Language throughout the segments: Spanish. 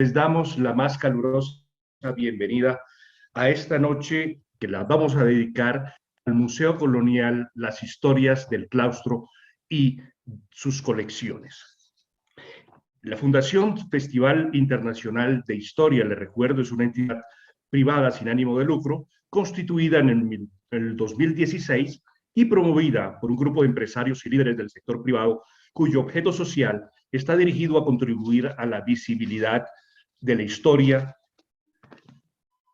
Les damos la más calurosa bienvenida a esta noche que la vamos a dedicar al Museo Colonial, las historias del claustro y sus colecciones. La Fundación Festival Internacional de Historia, le recuerdo, es una entidad privada sin ánimo de lucro, constituida en el 2016 y promovida por un grupo de empresarios y líderes del sector privado, cuyo objeto social está dirigido a contribuir a la visibilidad de la historia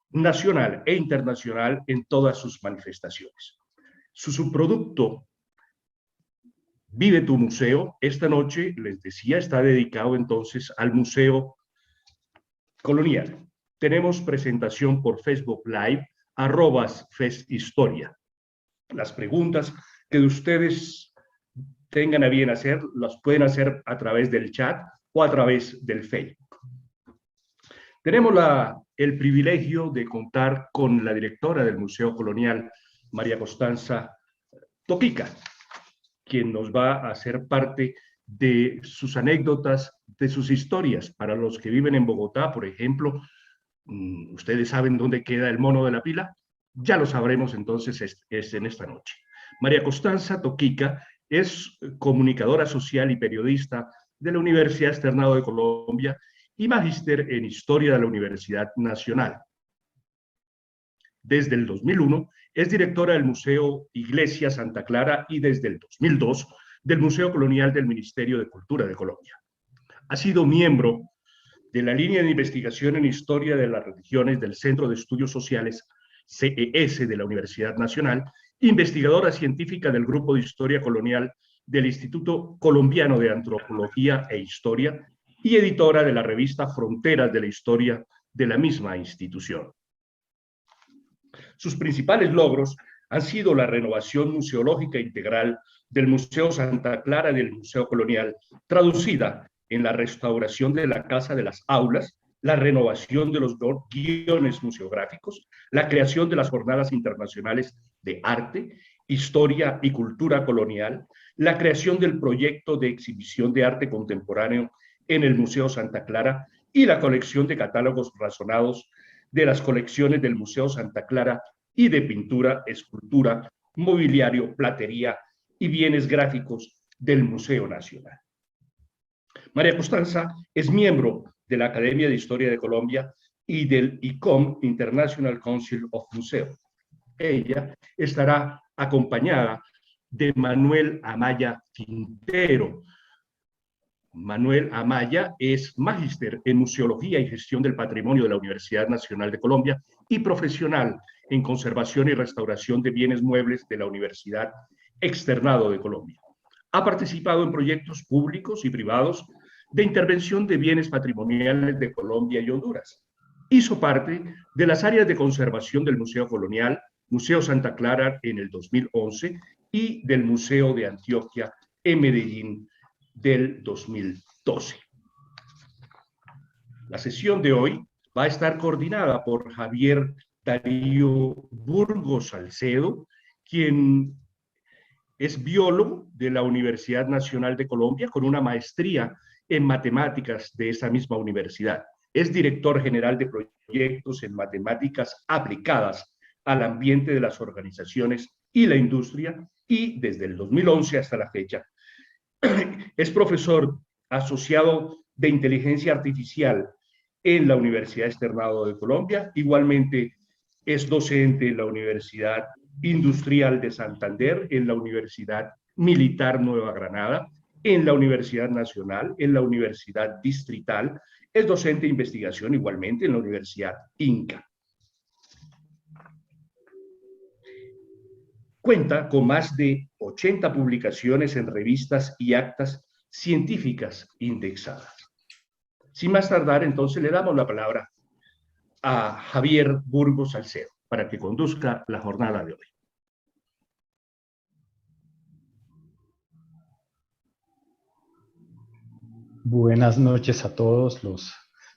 nacional e internacional en todas sus manifestaciones. Su subproducto Vive tu Museo, esta noche, les decía, está dedicado entonces al Museo Colonial. Tenemos presentación por Facebook Live, @FestHistoria. Las preguntas que ustedes tengan a bien hacer, las pueden hacer a través del chat o a través del Facebook. Tenemos el privilegio de contar con la directora del Museo Colonial, María Constanza Toquica, quien nos va a hacer parte de sus anécdotas, de sus historias. Para los que viven en Bogotá, por ejemplo, ¿ustedes saben dónde queda el Mono de la Pila? Ya lo sabremos entonces es en esta noche. María Constanza Toquica es comunicadora social y periodista de la Universidad Externado de Colombia y magíster en Historia de la Universidad Nacional. Desde el 2001 es directora del Museo Iglesia Santa Clara y desde el 2002 del Museo Colonial del Ministerio de Cultura de Colombia. Ha sido miembro de la línea de investigación en Historia de las Religiones del Centro de Estudios Sociales, CES, de la Universidad Nacional, investigadora científica del Grupo de Historia Colonial del Instituto Colombiano de Antropología e Historia y editora de la revista Fronteras de la Historia de la misma institución. Sus principales logros han sido la renovación museológica integral del Museo Santa Clara y del Museo Colonial, traducida en la restauración de la Casa de las Aulas, la renovación de los guiones museográficos, la creación de las Jornadas Internacionales de Arte, Historia y Cultura Colonial, la creación del proyecto de exhibición de arte contemporáneo en el Museo Santa Clara y la colección de catálogos razonados de las colecciones del Museo Santa Clara y de pintura, escultura, mobiliario, platería y bienes gráficos del Museo Nacional. María Constanza es miembro de la Academia de Historia de Colombia y del ICOM, International Council of Museums. Ella estará acompañada de Manuel Amaya Quintero. Manuel Amaya es magíster en Museología y Gestión del Patrimonio de la Universidad Nacional de Colombia y profesional en Conservación y Restauración de Bienes Muebles de la Universidad Externado de Colombia. Ha participado en proyectos públicos y privados de intervención de bienes patrimoniales de Colombia y Honduras. Hizo parte de las áreas de conservación del Museo Colonial, Museo Santa Clara en el 2011 y del Museo de Antioquia en Medellín del 2012. La sesión de hoy va a estar coordinada por Javier Darío Burgos Salcedo, quien es biólogo de la Universidad Nacional de Colombia con una maestría en matemáticas de esa misma universidad. Es director general de proyectos en matemáticas aplicadas al ambiente de las organizaciones y la industria y desde el 2011 hasta la fecha es profesor asociado de inteligencia artificial en la Universidad Externado de Colombia. Igualmente es docente en la Universidad Industrial de Santander, en la Universidad Militar Nueva Granada, en la Universidad Nacional, en la Universidad Distrital. Es docente de investigación igualmente en la Universidad Inca. Cuenta con más de 80 publicaciones en revistas y actas científicas indexadas. Sin más tardar, entonces le damos la palabra a Javier Burgos Salcedo para que conduzca la jornada de hoy. Buenas noches a todos los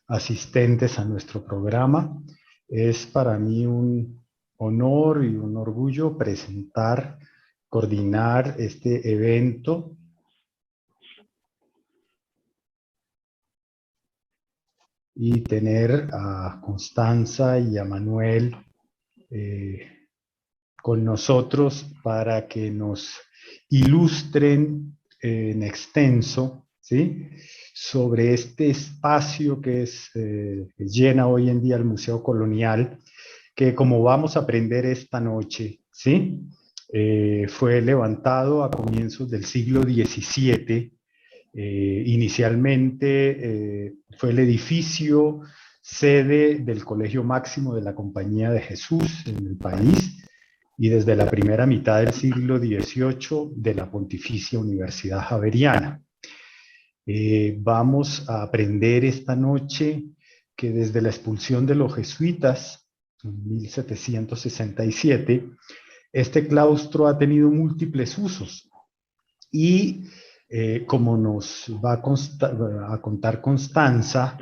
asistentes a nuestro programa. Es para mí un honor y un orgullo presentar, coordinar este evento. y tener a Constanza y a Manuel con nosotros para que nos ilustren en extenso, ¿sí?, sobre este espacio que llena hoy en día el Museo Colonial, que como vamos a aprender esta noche, ¿sí?, fue levantado a comienzos del siglo XVII. Inicialmente fue el edificio sede del Colegio Máximo de la Compañía de Jesús en el país y desde la primera mitad del siglo XVIII de la Pontificia Universidad Javeriana. Vamos a aprender esta noche que desde la expulsión de los jesuitas en 1767, este claustro ha tenido múltiples usos y como nos va a contar Constanza,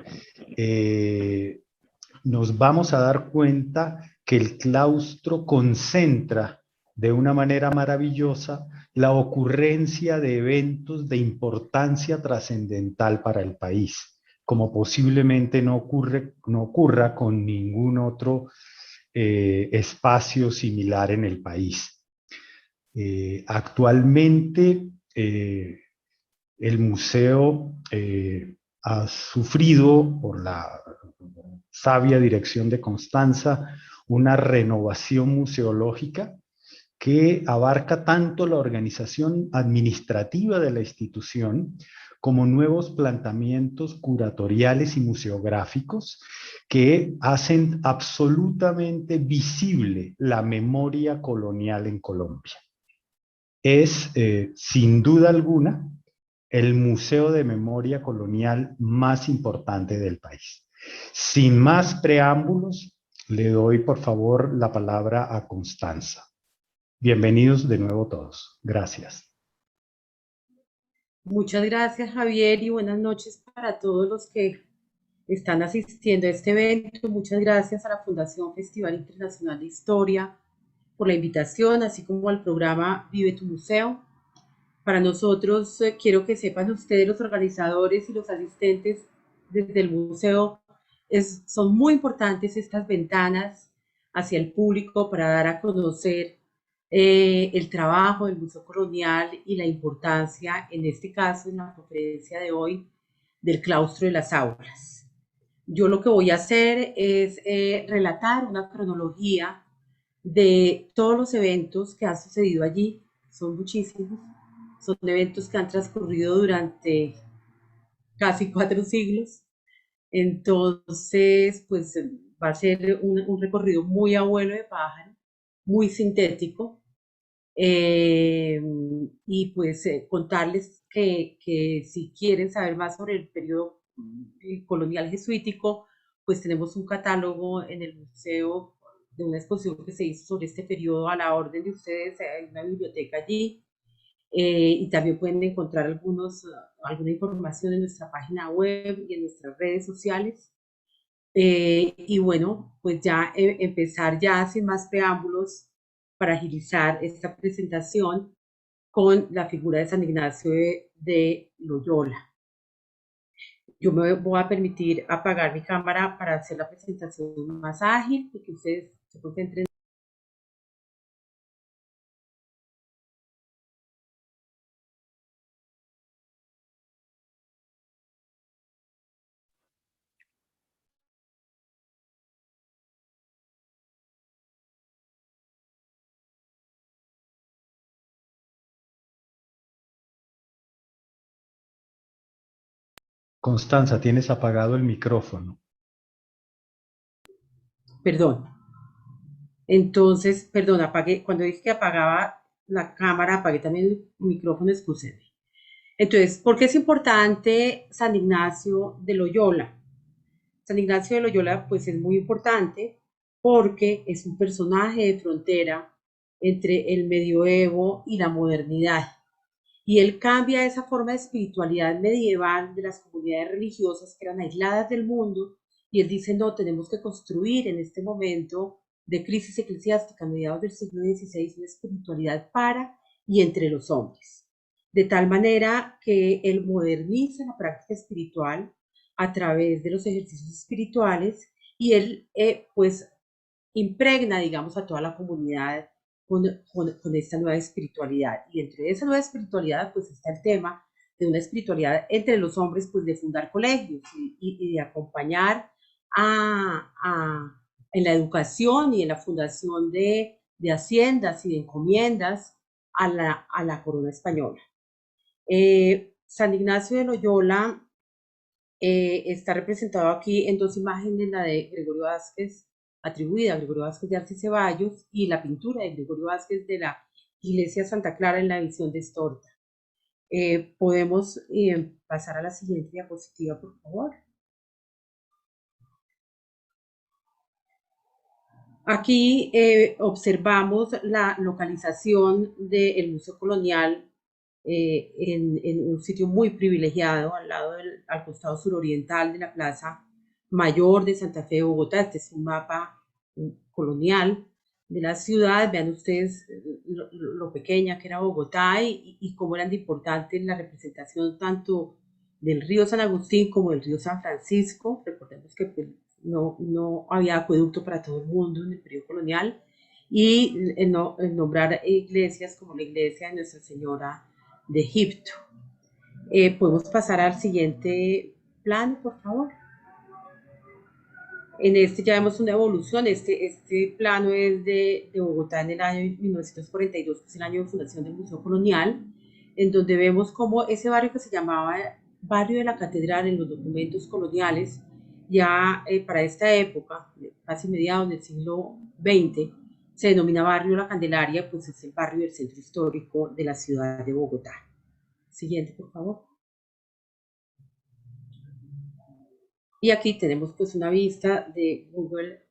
nos vamos a dar cuenta que el claustro concentra de una manera maravillosa la ocurrencia de eventos de importancia trascendental para el país, como posiblemente no ocurra con ningún otro espacio similar en el país. Actualmente el museo ha sufrido, por la sabia dirección de Constanza, una renovación museológica que abarca tanto la organización administrativa de la institución como nuevos planteamientos curatoriales y museográficos que hacen absolutamente visible la memoria colonial en Colombia. Es, sin duda alguna, el museo de memoria colonial más importante del país. Sin más preámbulos, le doy por favor la palabra a Constanza. Bienvenidos de nuevo todos. Gracias. Muchas gracias, Javier, y buenas noches para todos los que están asistiendo a este evento. Muchas gracias a la Fundación Festival Internacional de Historia por la invitación, así como al programa Vive tu Museo. Para nosotros, quiero que sepan ustedes, los organizadores y los asistentes desde el museo, son muy importantes estas ventanas hacia el público para dar a conocer el trabajo del Museo Colonial y la importancia, en este caso, en la conferencia de hoy, del claustro de las aulas. Yo lo que voy a hacer es relatar una cronología de todos los eventos que han sucedido allí, son muchísimos, son eventos que han transcurrido durante casi 4 siglos, entonces pues va a ser un recorrido muy a vuelo de pájaro, muy sintético, y pues contarles que si quieren saber más sobre el periodo colonial jesuítico, pues tenemos un catálogo en el museo de una exposición que se hizo sobre este periodo a la orden de ustedes, hay una biblioteca allí, y también pueden encontrar alguna información en nuestra página web y en nuestras redes sociales. Y bueno, pues ya empezar ya sin más preámbulos para agilizar esta presentación con la figura de San Ignacio de Loyola. Yo me voy a permitir apagar mi cámara para hacer la presentación más ágil y que ustedes se concentren. Constanza, tienes apagado el micrófono. Perdón. Entonces, perdón, apagué, cuando dije que apagaba la cámara, apagué también el micrófono, excúsenme. Entonces, ¿por qué es importante San Ignacio de Loyola? San Ignacio de Loyola, pues es muy importante porque es un personaje de frontera entre el medioevo y la modernidad. Y él cambia esa forma de espiritualidad medieval de las comunidades religiosas que eran aisladas del mundo, y él dice, no, tenemos que construir en este momento de crisis eclesiástica a mediados del siglo XVI una espiritualidad para y entre los hombres. De tal manera que él moderniza la práctica espiritual a través de los ejercicios espirituales, y él pues impregna, digamos, a toda la comunidad con esta nueva espiritualidad. Y dentro de esa nueva espiritualidad pues está el tema de una espiritualidad entre los hombres, pues de fundar colegios y de acompañar en la educación y en la fundación de haciendas y de encomiendas a la corona española. San Ignacio de Loyola está representado aquí en dos imágenes, la de Gregorio Vázquez, atribuida a Gregorio Vázquez de Arce y Ceballos, y la pintura de Gregorio Vázquez de la iglesia Santa Clara en la visión de Estorta. Podemos pasar a la siguiente diapositiva, por favor. Aquí observamos la localización del Museo Colonial en un sitio muy privilegiado al costado suroriental de la Plaza Mayor de Santa Fe de Bogotá. Este es un mapa colonial de la ciudad. Vean ustedes lo pequeña que era Bogotá y cómo eran de importante la representación tanto del río San Agustín como del río San Francisco. Recordemos que pues, no había acueducto para todo el mundo en el periodo colonial, y en nombrar iglesias como la iglesia de Nuestra Señora de Egipto. Podemos pasar al siguiente plano, por favor. En este ya vemos una evolución. Este plano es de Bogotá en el año 1942, que es el año de fundación del Museo Colonial, en donde vemos cómo ese barrio que se llamaba Barrio de la Catedral en los documentos coloniales, ya para esta época, casi mediados del siglo XX, se denomina Barrio La Candelaria, pues es el barrio del centro histórico de la ciudad de Bogotá. Siguiente, por favor. Y aquí tenemos pues una vista de Google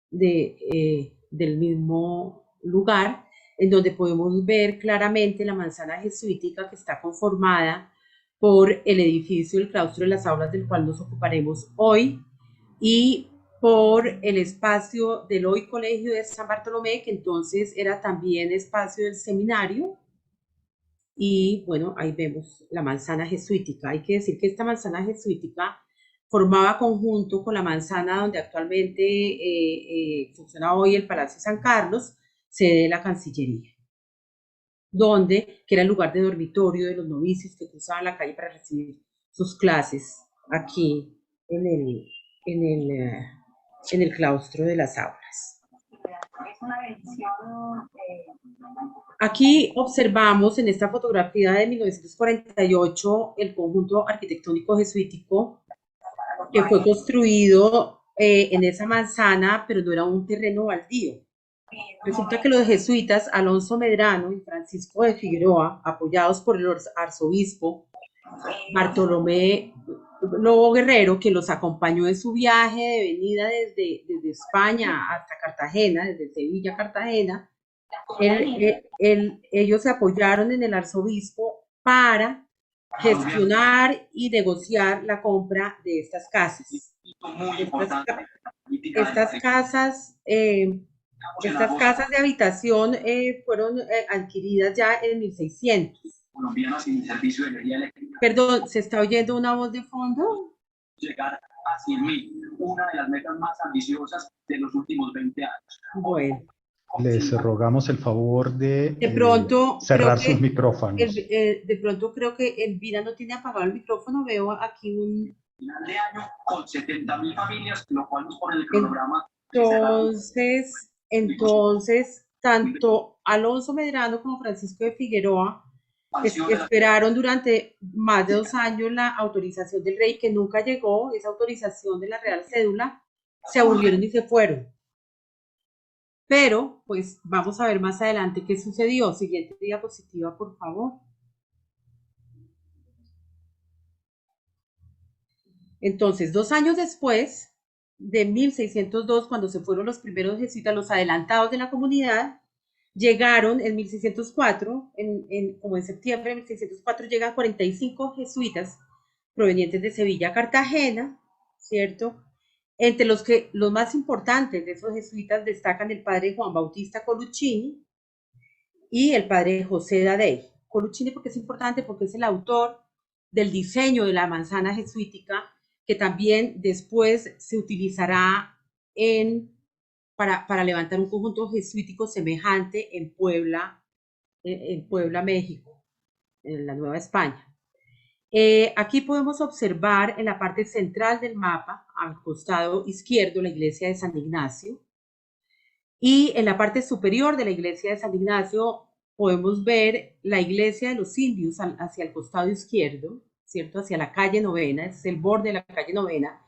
del mismo lugar, en donde podemos ver claramente la manzana jesuítica, que está conformada por el edificio del claustro de las aulas, del cual nos ocuparemos hoy, y por el espacio del hoy Colegio de San Bartolomé, que entonces era también espacio del seminario. Y bueno, ahí vemos la manzana jesuítica. Hay que decir que esta manzana jesuítica formaba conjunto con la manzana donde actualmente funciona hoy el Palacio San Carlos, sede de la Cancillería, que era el lugar de dormitorio de los novicios que cruzaban la calle para recibir sus clases aquí en el claustro de las aulas. Aquí observamos en esta fotografía de 1948 el conjunto arquitectónico jesuítico que fue construido en esa manzana, pero no era un terreno baldío. Resulta que los jesuitas Alonso Medrano y Francisco de Figueroa, apoyados por el arzobispo Bartolomé Lobo Guerrero, que los acompañó en su viaje de venida desde España hasta Cartagena, desde Sevilla a Cartagena, ellos se apoyaron en el arzobispo para gestionar y negociar la compra de estas casas. Estas casas de habitación fueron adquiridas ya en 1600. Colombianos sin servicio de energía eléctrica. Perdón, ¿se está oyendo una voz de fondo? Llegar a 100.000, una de las metas más ambiciosas de los últimos 20 años. Bueno. Les rogamos el favor de pronto, cerrar sus micrófonos. De pronto creo que Elvira no tiene apagado el micrófono. Veo aquí un... Final de año con 70.000 familias, lo cual nos pone el cronograma. Entonces, tanto Alonso Medrano como Francisco de Figueroa esperaron durante más de 2 años la autorización del rey, que nunca llegó, esa autorización de la Real Cédula. Se aburrieron y se fueron. Pero, pues, vamos a ver más adelante qué sucedió. Siguiente diapositiva, por favor. Entonces, 2 años después, de 1602, cuando se fueron los primeros jesuitas, los adelantados de la comunidad, llegaron en 1604, como en septiembre de 1604, llegan 45 jesuitas provenientes de Sevilla a Cartagena, ¿cierto? Entre los más importantes de esos jesuitas destacan el padre Juan Bautista Coluccini y el padre José Dadei. Coluccini porque es importante, porque es el autor del diseño de la manzana jesuítica, que también después se utilizará para levantar un conjunto jesuítico semejante en Puebla, México, en la Nueva España. Aquí podemos observar en la parte central del mapa, al costado izquierdo, la iglesia de San Ignacio, y en la parte superior de la iglesia de San Ignacio podemos ver la iglesia de los indios hacia el costado izquierdo, ¿cierto? Hacia la calle Novena, es el borde de la calle Novena,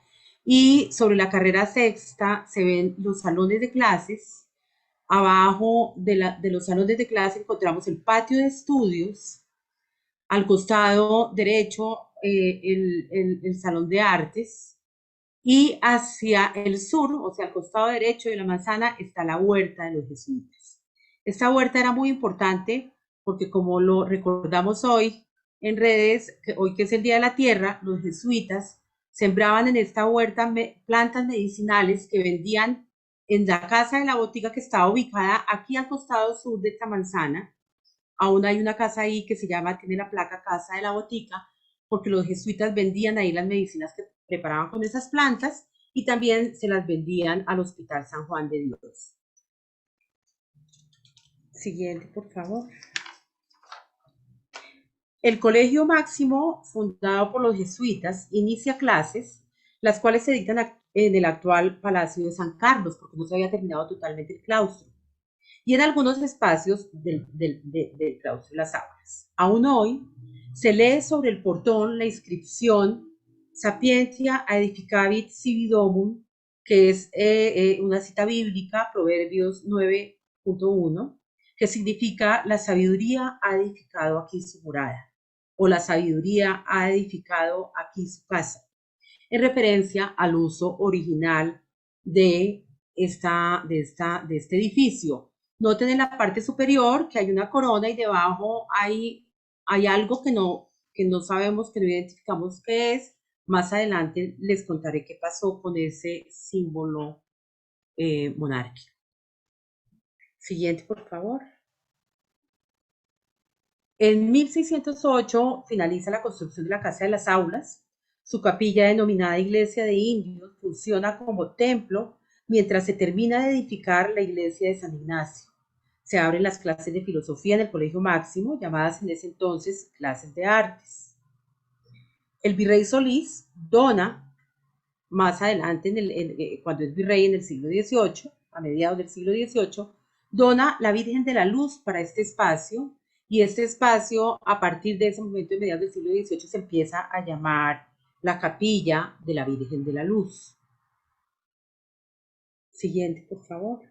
y sobre la carrera sexta se ven los salones de clases. Abajo de los salones de clase encontramos el patio de estudios, al costado derecho el salón de artes, y hacia el sur, o sea, al costado derecho de la manzana, está la huerta de los jesuitas. Esta huerta era muy importante porque, como lo recordamos hoy en redes, hoy que es el Día de la Tierra, los jesuitas sembraban en esta huerta plantas medicinales que vendían en la casa de la botica, que estaba ubicada aquí al costado sur de esta manzana. Aún hay una casa ahí que tiene la placa Casa de la Botica, porque los jesuitas vendían ahí las medicinas que preparaban con esas plantas y también se las vendían al Hospital San Juan de Dios. Siguiente, por favor. El Colegio Máximo, fundado por los jesuitas, inicia clases, las cuales se dictan en el actual Palacio de San Carlos, porque no se había terminado totalmente el claustro, y en algunos espacios del claustro de las aulas. Aún hoy se lee sobre el portón la inscripción Sapientia Aedificavit Sibi Domum, que es una cita bíblica, Proverbios 9.1, que significa: la sabiduría ha edificado aquí su morada, o la sabiduría ha edificado aquí su casa, en referencia al uso original de este edificio. Noten en la parte superior que hay una corona y debajo hay algo que no sabemos, que no identificamos qué es. Más adelante les contaré qué pasó con ese símbolo monárquico. Siguiente, por favor. En 1608 finaliza la construcción de la Casa de las Aulas. Su capilla, denominada Iglesia de Indios, funciona como templo mientras se termina de edificar la iglesia de San Ignacio. Se abren las clases de filosofía en el Colegio Máximo, llamadas en ese entonces clases de artes. El virrey Solís dona, más adelante, cuando es virrey en el siglo XVIII, a mediados del siglo XVIII, dona la Virgen de la Luz para este espacio, y este espacio, a partir de ese momento, de mediados del siglo XVIII, se empieza a llamar la Capilla de la Virgen de la Luz. Siguiente, por favor.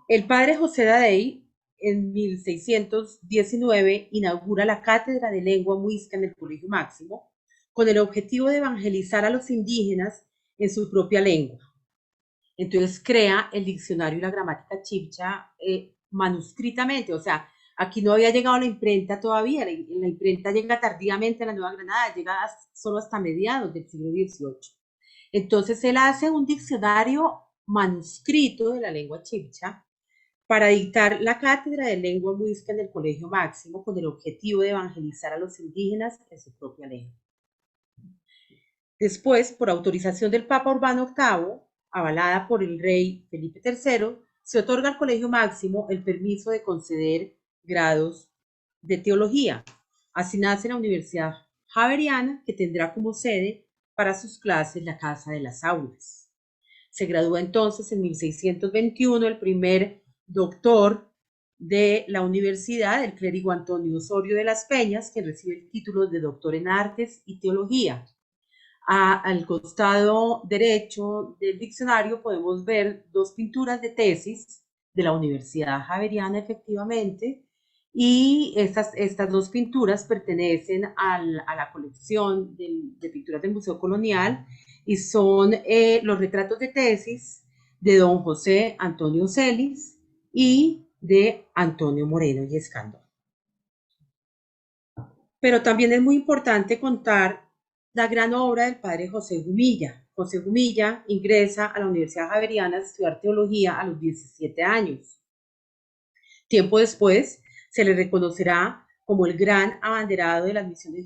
El padre José Dadey, en 1619, inaugura la Cátedra de Lengua Muisca en el Colegio Máximo, con el objetivo de evangelizar a los indígenas en su propia lengua. Entonces crea el diccionario y la gramática chibcha manuscritamente, o sea, aquí no había llegado la imprenta todavía, la imprenta llega tardíamente a la Nueva Granada, llega solo hasta mediados del siglo XVIII. Entonces él hace un diccionario manuscrito de la lengua chibcha para dictar la Cátedra de Lengua Muisca en el Colegio Máximo, con el objetivo de evangelizar a los indígenas en su propia lengua. Después, por autorización del Papa Urbano VIII, avalada por el rey Felipe III, se otorga al Colegio Máximo el permiso de conceder grados de teología. Así nace la Universidad Javeriana, que tendrá como sede para sus clases la Casa de las Aulas. Se gradúa entonces en 1621 el primer doctor de la universidad, el clérigo Antonio Osorio de las Peñas, que recibe el título de doctor en Artes y Teología. Al costado derecho del diccionario podemos ver dos pinturas de tesis de la Universidad Javeriana, efectivamente, y estas dos pinturas pertenecen a la colección de pinturas del Museo Colonial, y son los retratos de tesis de don José Antonio Celis y de Antonio Moreno y Escandón. Pero también es muy importante contar la gran obra del padre José Gumilla. José Gumilla ingresa a la Universidad Javeriana a estudiar teología a los 17 años. Tiempo después Se le reconocerá como el gran abanderado de las misiones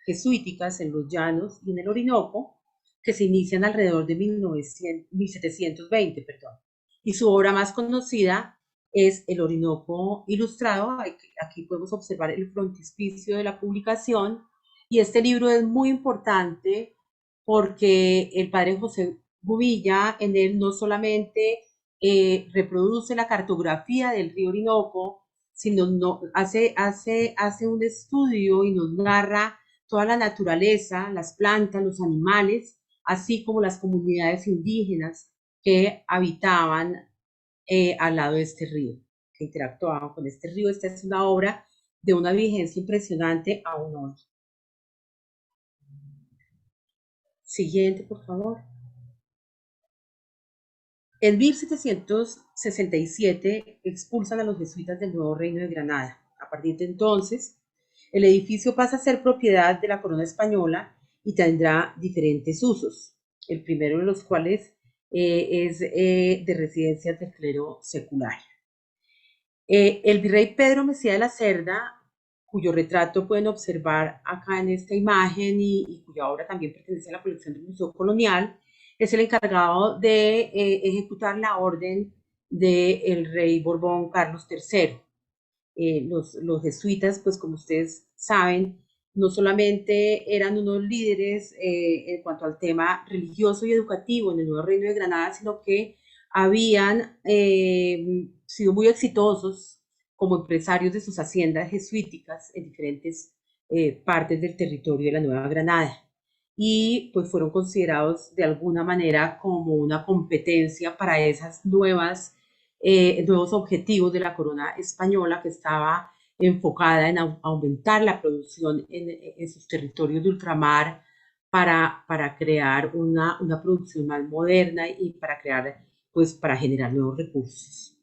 jesuíticas en los llanos y en el Orinoco, que se inician alrededor de 1720, perdón. Y su obra más conocida es El Orinoco Ilustrado. Aquí podemos observar el frontispicio de la publicación, y este libro es muy importante porque el padre José Bubilla en él no solamente reproduce la cartografía del río Orinoco, sino hace un estudio y nos narra toda la naturaleza, las plantas, los animales, así como las comunidades indígenas que habitaban al lado de este río, que interactuaban con este río. Esta es una obra de una vigencia impresionante aún hoy. Siguiente, por favor. En 1767 expulsan a los jesuitas del nuevo reino de Granada. A partir de entonces, el edificio pasa a ser propiedad de la corona española y tendrá diferentes usos, el primero de los cuales es de residencias del clero secular. El virrey Pedro Mesía de la Cerda, cuyo retrato pueden observar acá en esta imagen y cuya obra también pertenece a la colección del Museo Colonial, es el encargado de ejecutar la orden del rey Borbón Carlos III. Los jesuitas, pues como ustedes saben, no solamente eran unos líderes en cuanto al tema religioso y educativo en el Nuevo Reino de Granada, sino que habían sido muy exitosos como empresarios de sus haciendas jesuíticas en diferentes partes del territorio de la Nueva Granada. Y pues fueron considerados de alguna manera como una competencia para esas nuevos objetivos de la corona española, que estaba enfocada en aumentar la producción en sus territorios de ultramar para crear una producción más moderna y para generar nuevos recursos.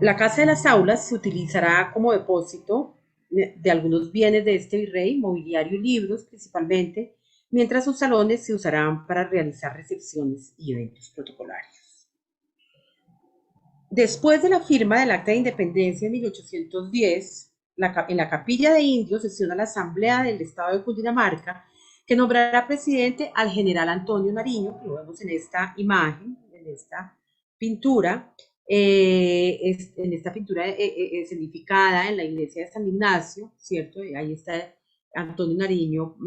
La Casa de las Aulas se utilizará como depósito de algunos bienes de este virrey, mobiliario y libros principalmente, mientras sus salones se usarán para realizar recepciones y eventos protocolarios. Después de la firma del Acta de Independencia en 1810, en la Capilla de Indios sesiona la Asamblea del Estado de Cundinamarca, que nombrará presidente al general Antonio Nariño, que lo vemos en esta imagen, en esta pintura, escenificada en la iglesia de San Ignacio, ¿cierto? Ahí está Antonio Nariño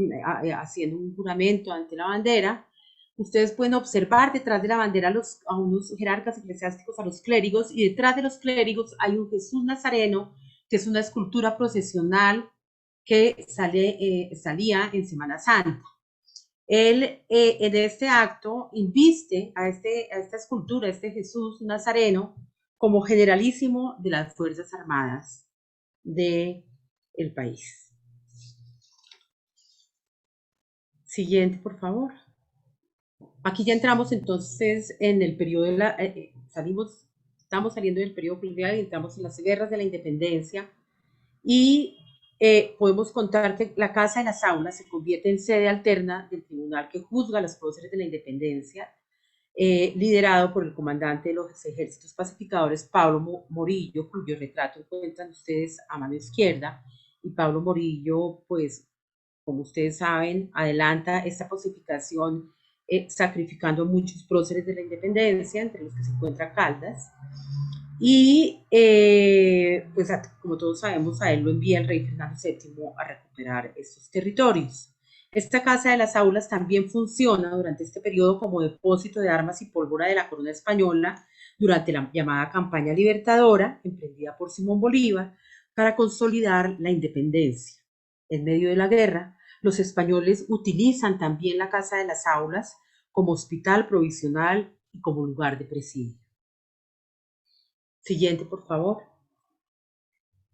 haciendo un juramento ante la bandera. Ustedes pueden observar detrás de la bandera a unos jerarcas eclesiásticos, a los clérigos, y detrás de los clérigos hay un Jesús Nazareno, que es una escultura procesional que salía en Semana Santa. Él en este acto inviste a esta escultura, a este Jesús Nazareno, como generalísimo de las Fuerzas Armadas del país. Siguiente, por favor. Aquí ya entramos entonces en el periodo de estamos saliendo del periodo colonial y entramos en las guerras de la independencia, y podemos contar que la Casa de las Aulas se convierte en sede alterna del tribunal que juzga a los próceres de la independencia, liderado por el comandante de los ejércitos pacificadores, Pablo Morillo, cuyo retrato encuentran ustedes a mano izquierda. Y Pablo Morillo, pues, como ustedes saben, adelanta esta pacificación sacrificando a muchos próceres de la independencia, entre los que se encuentra Caldas. Y pues como todos sabemos, a él lo envía el rey Fernando VII a recuperar estos territorios. Esta Casa de las Aulas también funciona durante este periodo como depósito de armas y pólvora de la corona española durante la llamada campaña libertadora emprendida por Simón Bolívar para consolidar la independencia. En medio de la guerra, los españoles utilizan también la Casa de las Aulas como hospital provisional y como lugar de presidio. Siguiente, por favor.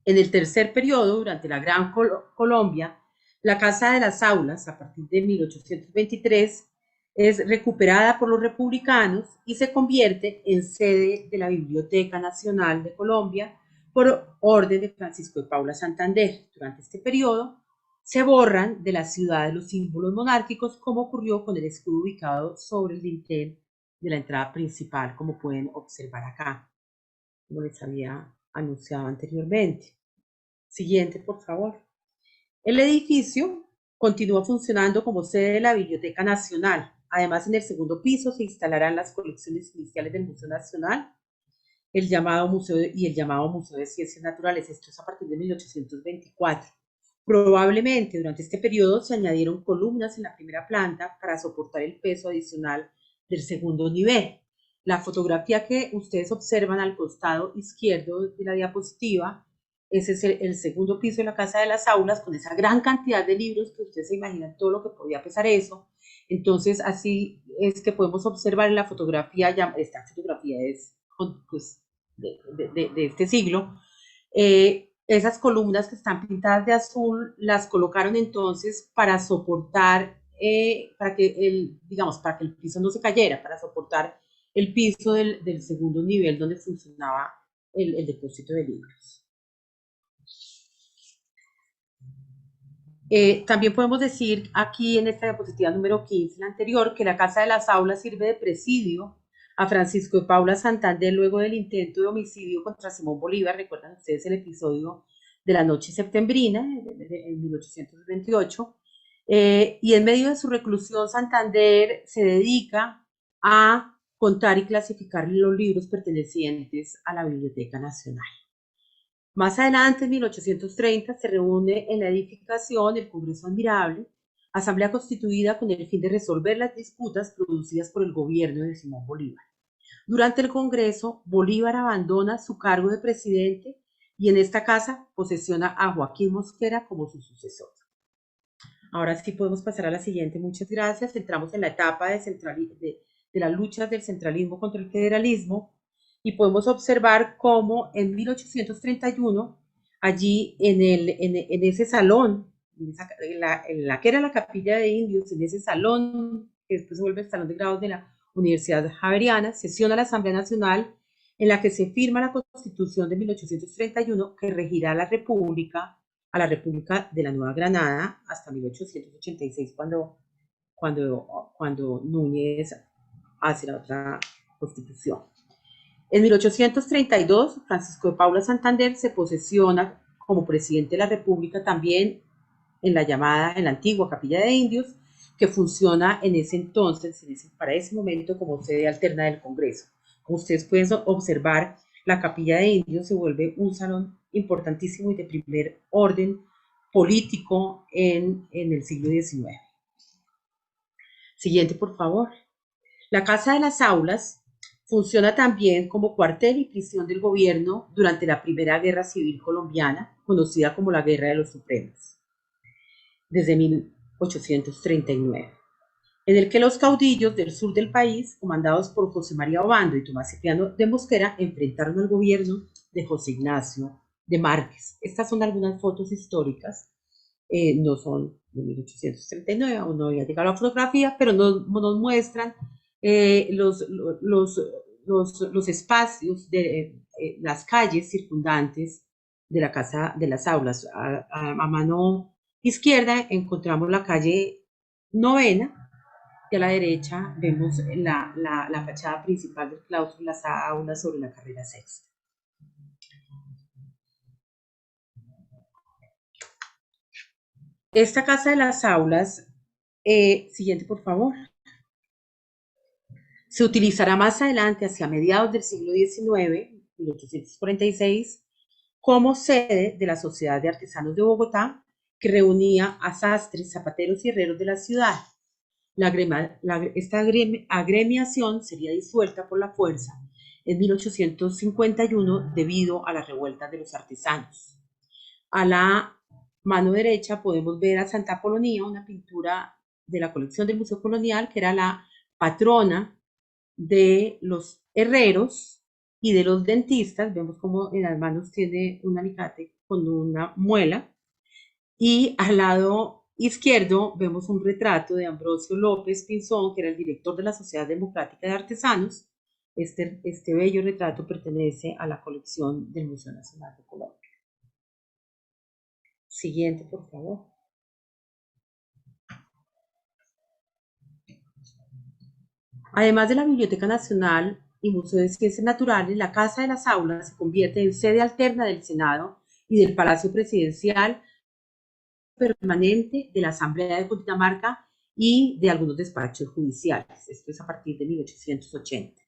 En el tercer periodo, durante la Gran Colombia, la Casa de las Aulas, a partir de 1823, es recuperada por los republicanos y se convierte en sede de la Biblioteca Nacional de Colombia por orden de Francisco de Paula Santander. Durante este periodo se borran de la ciudad los símbolos monárquicos, como ocurrió con el escudo ubicado sobre el dintel de la entrada principal, como pueden observar acá. como les había anunciado anteriormente. Siguiente, por favor. El edificio continúa funcionando como sede de la Biblioteca Nacional. Además, en el segundo piso se instalarán las colecciones iniciales del Museo Nacional, el llamado Museo de Ciencias Naturales. Esto es a partir de 1824. Probablemente durante este periodo se añadieron columnas en la primera planta para soportar el peso adicional del segundo nivel. La fotografía que ustedes observan al costado izquierdo de la diapositiva, ese es el segundo piso de la Casa de las Aulas, con esa gran cantidad de libros que ustedes se imaginan todo lo que podía pesar eso. Entonces, así es que podemos observar en la fotografía, esta fotografía es pues, de este siglo, esas columnas que están pintadas de azul las colocaron entonces para soportar, para que el piso no se cayera, para soportar el piso del segundo nivel donde funcionaba el depósito de libros. También podemos decir aquí en esta diapositiva número 15, la anterior, que la Casa de las Aulas sirve de presidio a Francisco de Paula Santander luego del intento de homicidio contra Simón Bolívar. Recuerdan ustedes el episodio de la noche septembrina en 1828. Y en medio de su reclusión, Santander se dedica a contar y clasificar los libros pertenecientes a la Biblioteca Nacional. Más adelante, en 1830, se reúne en la edificación el Congreso Admirable, asamblea constituida con el fin de resolver las disputas producidas por el gobierno de Simón Bolívar. Durante el Congreso, Bolívar abandona su cargo de presidente y en esta casa posesiona a Joaquín Mosquera como su sucesor. Ahora sí podemos pasar a la siguiente. Muchas gracias. Entramos en la etapa de las luchas del centralismo contra el federalismo y podemos observar cómo en 1831, allí en ese salón, en la que era la capilla de indios, en ese salón, que después se vuelve el salón de grados de la Universidad Javeriana, sesiona la Asamblea Nacional en la que se firma la Constitución de 1831 que regirá a la República de la Nueva Granada hasta 1886, cuando Núñez hace la otra constitución. En 1832, Francisco de Paula Santander se posesiona como presidente de la República también en la antigua Capilla de Indios, que funciona en ese entonces, para ese momento, como sede alterna del Congreso. Como ustedes pueden observar, la Capilla de Indios se vuelve un salón importantísimo y de primer orden político en el siglo XIX. Siguiente, por favor. La Casa de las Aulas funciona también como cuartel y prisión del gobierno durante la Primera Guerra Civil Colombiana, conocida como la Guerra de los Supremos, desde 1839, en el que los caudillos del sur del país, comandados por José María Obando y Tomás Cipriano de Mosquera, enfrentaron al gobierno de José Ignacio de Márquez. Estas son algunas fotos históricas, no son de 1839, aún no había llegado la fotografía, pero nos muestran los espacios de las calles circundantes de la Casa de las Aulas. A mano izquierda encontramos la calle Novena y a la derecha vemos la fachada principal del claustro de las aulas sobre la carrera sexta. Esta Casa de las Aulas, siguiente por favor, se utilizará más adelante, hacia mediados del siglo XIX, 1846, como sede de la Sociedad de Artesanos de Bogotá, que reunía a sastres, zapateros y herreros de la ciudad. Esta agremiación sería disuelta por la fuerza en 1851 debido a las revueltas de los artesanos. A la mano derecha podemos ver a Santa Apolonía, una pintura de la colección del Museo Colonial, que era la patrona de los herreros y de los dentistas. Vemos como en las manos tiene un alicate con una muela. Y al lado izquierdo vemos un retrato de Ambrosio López Pinzón, que era el director de la Sociedad Democrática de Artesanos. Este bello retrato pertenece a la colección del Museo Nacional de Colombia. Siguiente, por favor. Además de la Biblioteca Nacional, y Museo de Ciencias Naturales, la Casa de las Aulas se convierte en sede alterna del Senado y del Palacio Presidencial permanente de la Asamblea de Cundinamarca y de algunos despachos judiciales. Esto es a partir de 1880.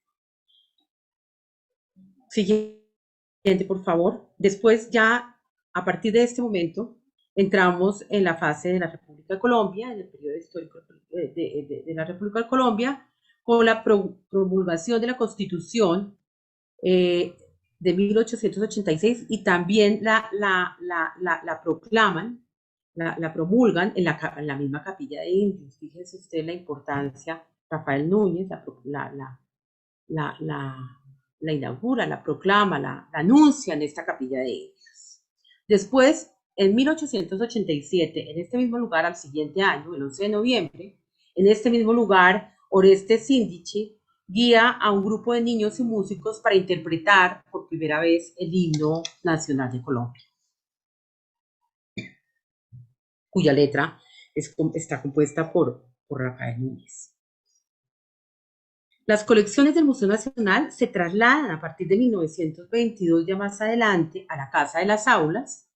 Siguiente, por favor. Después ya, a partir de este momento, entramos en la fase de la República de Colombia, en el periodo histórico de la República de Colombia, con la promulgación de la Constitución de 1886 y también la proclaman, la promulgan en la misma Capilla de Indios. Fíjese usted la importancia, Rafael Núñez la inaugura, la proclama, la anuncia en esta Capilla de Indios. Después, en 1887, en este mismo lugar, al siguiente año, el 11 de noviembre, en este mismo lugar, Oreste Síndichi guía a un grupo de niños y músicos para interpretar por primera vez el himno nacional de Colombia, cuya letra está compuesta por Rafael Núñez. Las colecciones del Museo Nacional se trasladan a partir de 1922, ya más adelante, a la Casa de las Aulas.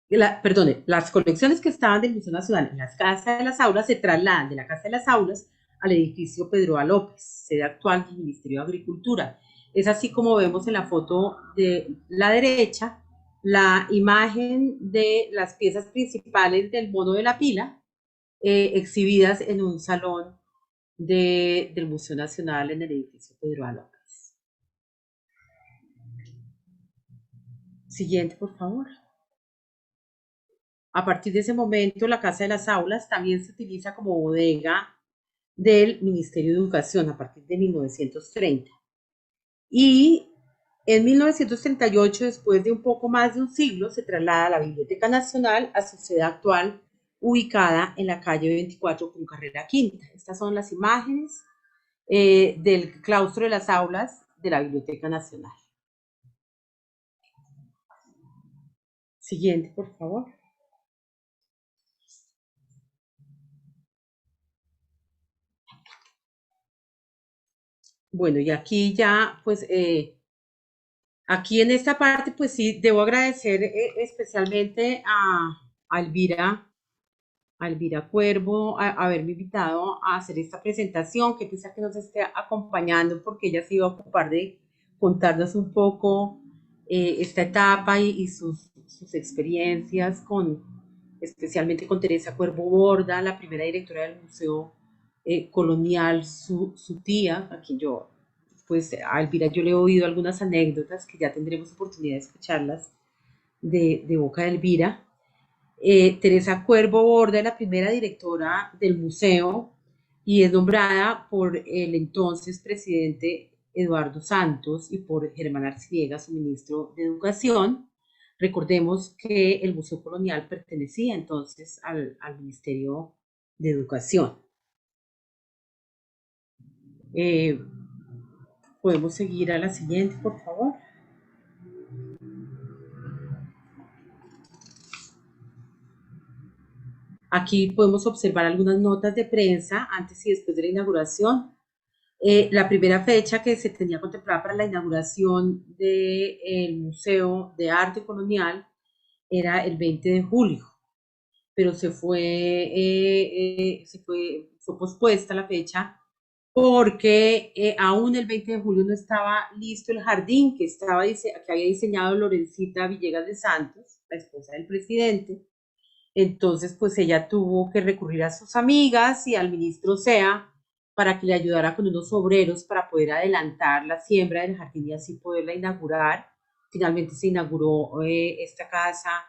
Las colecciones que estaban del Museo Nacional en la Casa de las Aulas se trasladan de la Casa de las Aulas al edificio Pedro A. López, sede actual del Ministerio de Agricultura. Es así como vemos en la foto de la derecha la imagen de las piezas principales del mono de la pila, exhibidas en un salón del Museo Nacional en el edificio Pedro A. López. Siguiente, por favor. A partir de ese momento, la Casa de las Aulas también se utiliza como bodega del Ministerio de Educación a partir de 1930. Y en 1938, después de un poco más de un siglo, se traslada a la Biblioteca Nacional a su sede actual, ubicada en la calle 24 con carrera quinta. Estas son las imágenes del claustro de las aulas de la Biblioteca Nacional. Siguiente, por favor. Bueno, y aquí ya, pues, aquí en esta parte, pues sí, debo agradecer especialmente a Elvira Cuervo, haberme invitado a hacer esta presentación, que pese a que nos esté acompañando, porque ella se iba a ocupar de contarnos un poco esta etapa y sus experiencias especialmente con Teresa Cuervo Borda, la primera directora del Museo Colonial, su tía, a quien yo, pues a Elvira yo le he oído algunas anécdotas que ya tendremos oportunidad de escucharlas de boca de Elvira. Teresa Cuervo Borda es la primera directora del museo y es nombrada por el entonces presidente Eduardo Santos y por Germán Arciniega, su ministro de Educación. Recordemos que el Museo Colonial pertenecía entonces al Ministerio de Educación. Podemos seguir a la siguiente, por favor. Aquí podemos observar algunas notas de prensa antes y después de la inauguración. La primera fecha que se tenía contemplada para la inauguración del Museo de Arte Colonial era el 20 de julio, pero fue pospuesta la fecha porque aún el 20 de julio no estaba listo el jardín que había diseñado Lorencita Villegas de Santos, la esposa del presidente. Entonces, pues ella tuvo que recurrir a sus amigas y al ministro Sea para que le ayudara con unos obreros para poder adelantar la siembra del jardín y así poderla inaugurar. Finalmente se inauguró esta casa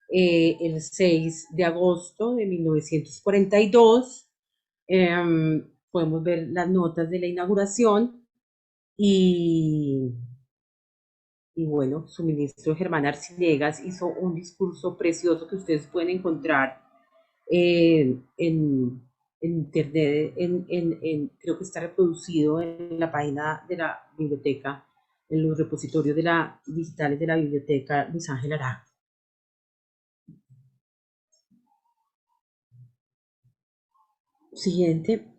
el 6 de agosto de 1942. Podemos ver las notas de la inauguración y bueno, su ministro Germán Arciniegas hizo un discurso precioso que ustedes pueden encontrar en internet, creo que está reproducido en la página de la biblioteca, en los repositorios digitales de la biblioteca Luis Ángel Ará. Siguiente.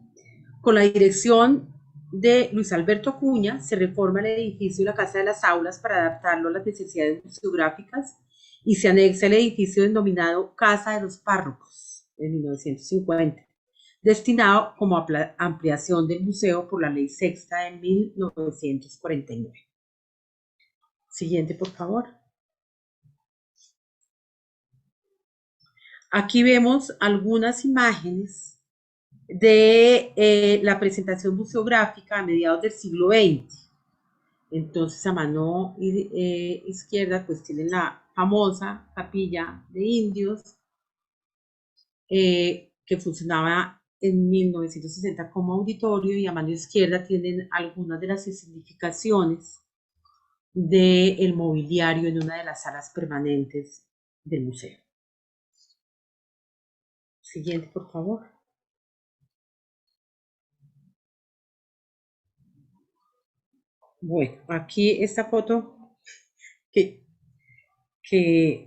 Con la dirección de Luis Alberto Acuña se reforma el edificio y la Casa de las Aulas para adaptarlo a las necesidades museográficas y se anexa el edificio denominado Casa de los Párrocos en 1950, destinado como ampliación del museo por la Ley Sexta de 1949. Siguiente, por favor. Aquí vemos algunas imágenes de la presentación museográfica a mediados del siglo XX. Entonces, a mano izquierda, pues tienen la famosa capilla de indios que funcionaba en 1960 como auditorio, y a mano izquierda tienen algunas de las significaciones del mobiliario en una de las salas permanentes del museo. Siguiente, por favor. Bueno, aquí esta foto que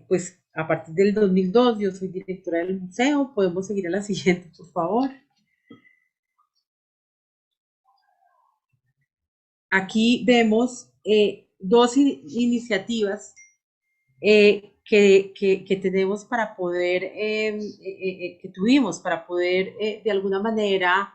pues a partir del 2002 yo soy directora del museo. Podemos seguir a la siguiente, por favor. Aquí vemos dos iniciativas que tenemos para poder, que tuvimos para poder de alguna manera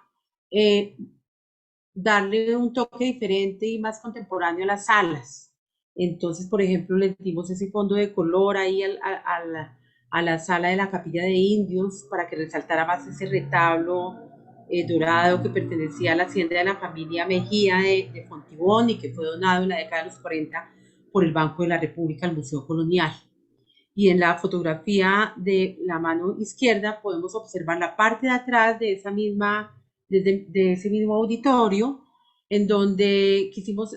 darle un toque diferente y más contemporáneo a las salas. Entonces, por ejemplo, le dimos ese fondo de color ahí a la sala de la Capilla de Indios para que resaltara más ese retablo dorado que pertenecía a la hacienda de la familia Mejía de Fontibón y que fue donado en la década de los 40 por el Banco de la República al Museo Colonial. Y en la fotografía de la mano izquierda podemos observar la parte de atrás de esa misma de ese mismo auditorio, en donde quisimos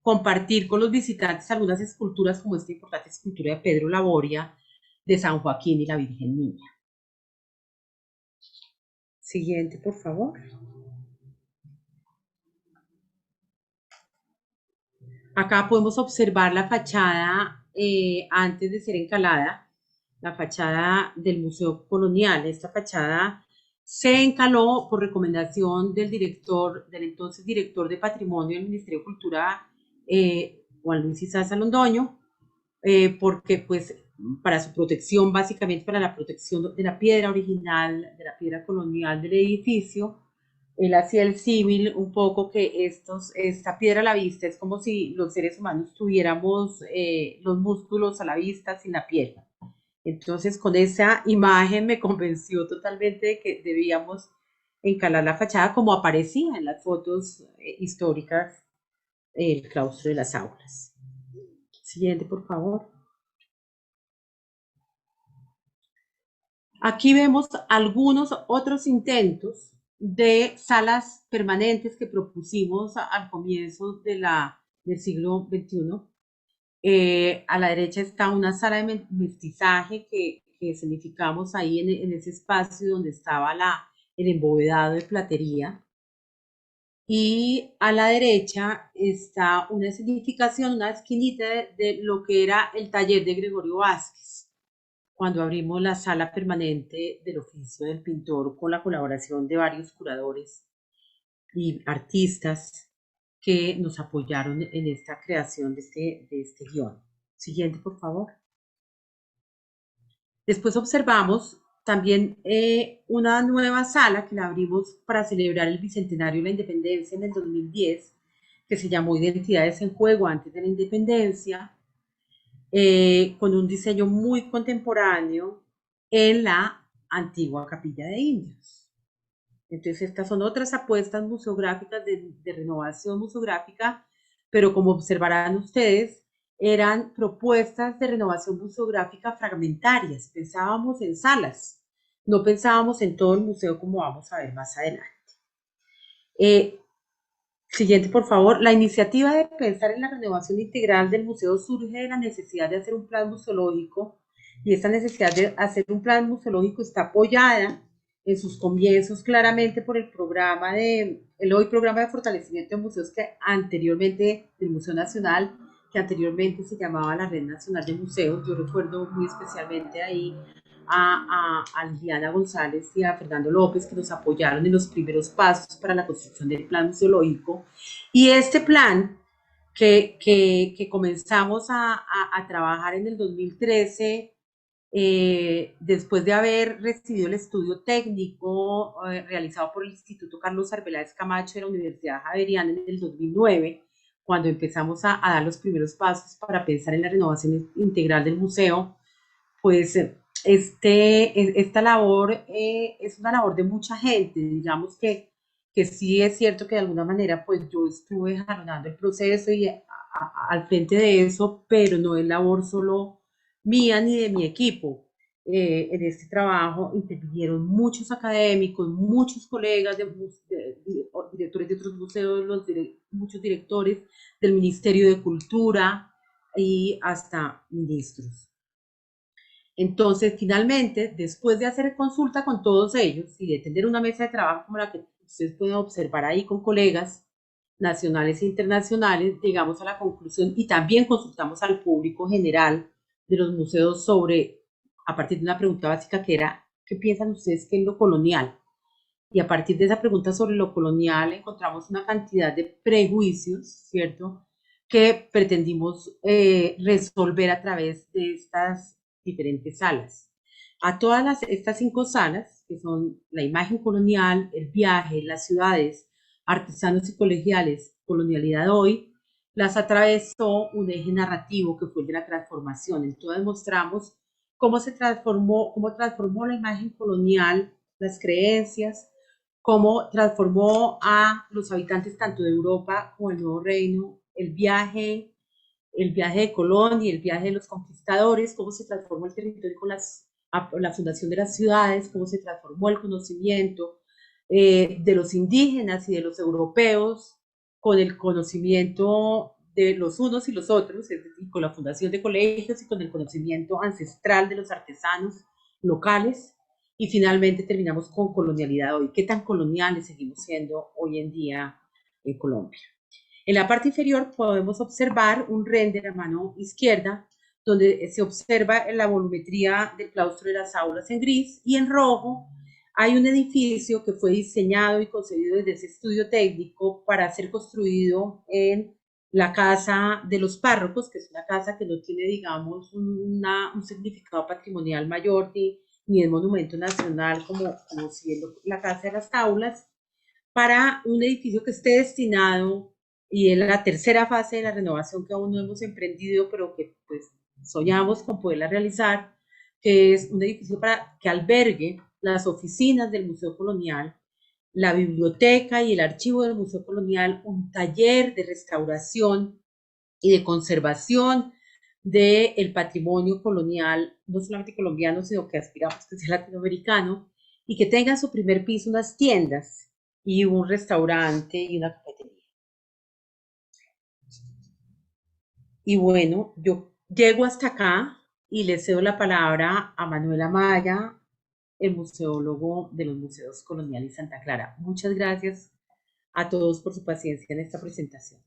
compartir con los visitantes algunas esculturas, como esta importante escultura de Pedro Laboria, de San Joaquín y la Virgen Niña. Siguiente, por favor. Acá podemos observar la fachada antes de ser encalada, la fachada del Museo Colonial. Esta fachada se encaló por recomendación del entonces director de Patrimonio del Ministerio de Cultura, Juan Luis Isaza Londoño, porque pues para su protección, básicamente para la protección de la piedra original, de la piedra colonial del edificio. Él hacía el símil un poco que esta piedra a la vista es como si los seres humanos tuviéramos los músculos a la vista sin la piel. Entonces, con esa imagen me convenció totalmente de que debíamos encalar la fachada como aparecía en las fotos históricas del claustro de las aulas. Siguiente, por favor. Aquí vemos algunos otros intentos de salas permanentes que propusimos al comienzo del siglo XXI. A la derecha está una sala de mestizaje que significamos ahí en ese espacio donde estaba el embovedado de platería. Y a la derecha está una significación, una esquinita de lo que era el taller de Gregorio Vázquez, cuando abrimos la sala permanente del oficio del pintor con la colaboración de varios curadores y artistas que nos apoyaron en esta creación de este guión. Siguiente, por favor. Después observamos también una nueva sala que la abrimos para celebrar el Bicentenario de la Independencia en el 2010, que se llamó Identidades en Juego antes de la Independencia, con un diseño muy contemporáneo en la antigua Capilla de Indios. Entonces, estas son otras apuestas museográficas de renovación museográfica, pero como observarán ustedes, eran propuestas de renovación museográfica fragmentarias. Pensábamos en salas, no pensábamos en todo el museo como vamos a ver más adelante. Siguiente, por favor. La iniciativa de pensar en la renovación integral del museo surge de la necesidad de hacer un plan museológico, y esta necesidad de hacer un plan museológico está apoyada en sus comienzos claramente por el hoy programa de fortalecimiento de museos que anteriormente del Museo Nacional, que anteriormente se llamaba la Red Nacional de Museos. Yo recuerdo muy especialmente ahí a Liliana González y a Fernando López, que nos apoyaron en los primeros pasos para la construcción del plan museológico. Y este plan que comenzamos a trabajar en el 2013, después de haber recibido el estudio técnico realizado por el Instituto Carlos Arbeláez Camacho de la Universidad Javeriana en el 2009, cuando empezamos a dar los primeros pasos para pensar en la renovación integral del museo, pues esta labor es una labor de mucha gente. Digamos que sí es cierto que de alguna manera pues yo estuve jalonando el proceso y al frente de eso, pero no es labor solo mía ni de mi equipo. En este trabajo intervinieron muchos académicos, muchos colegas, directores de otros museos, muchos directores del Ministerio de Cultura y hasta ministros. Entonces, finalmente, después de hacer consulta con todos ellos y de tener una mesa de trabajo como la que ustedes pueden observar ahí con colegas nacionales e internacionales, llegamos a la conclusión y también consultamos al público general de los museos sobre, a partir de una pregunta básica que era, ¿qué piensan ustedes que es lo colonial? Y a partir de esa pregunta sobre lo colonial encontramos una cantidad de prejuicios, ¿cierto?, que pretendimos resolver a través de estas diferentes salas. A todas estas 5 salas, que son la imagen colonial, el viaje, las ciudades, artesanos y colegiales, colonialidad hoy, las atravesó un eje narrativo que fue el de la transformación. Entonces mostramos cómo transformó la imagen colonial, las creencias, cómo transformó a los habitantes tanto de Europa como del Nuevo Reino, el viaje de Colón y el viaje de los conquistadores, cómo se transformó el territorio con la fundación de las ciudades, cómo se transformó el conocimiento de los indígenas y de los europeos con el conocimiento de los unos y los otros, es decir, con la fundación de colegios y con el conocimiento ancestral de los artesanos locales. Y finalmente terminamos con colonialidad hoy. ¿Qué tan coloniales seguimos siendo hoy en día en Colombia? En la parte inferior podemos observar un render a mano izquierda, donde se observa la volumetría del claustro de las aulas en gris, y en rojo hay un edificio que fue diseñado y concebido desde ese estudio técnico para ser construido en la Casa de los Párrocos, que es una casa que no tiene, digamos, un significado patrimonial mayor ni el monumento nacional como siendo la Casa de las Aulas, para un edificio que esté destinado, y en la tercera fase de la renovación que aún no hemos emprendido, pero que pues soñamos con poderla realizar, que es un edificio para que albergue las oficinas del Museo Colonial, la biblioteca y el archivo del Museo Colonial, un taller de restauración y de conservación del patrimonio colonial, no solamente colombiano, sino que aspiramos que sea latinoamericano, y que tenga en su primer piso unas tiendas y un restaurante y una cafetería. Y bueno, yo llego hasta acá y le cedo la palabra a Manuel Amaya, el museólogo de los Museos Colonial y Santa Clara. Muchas gracias a todos por su paciencia en esta presentación.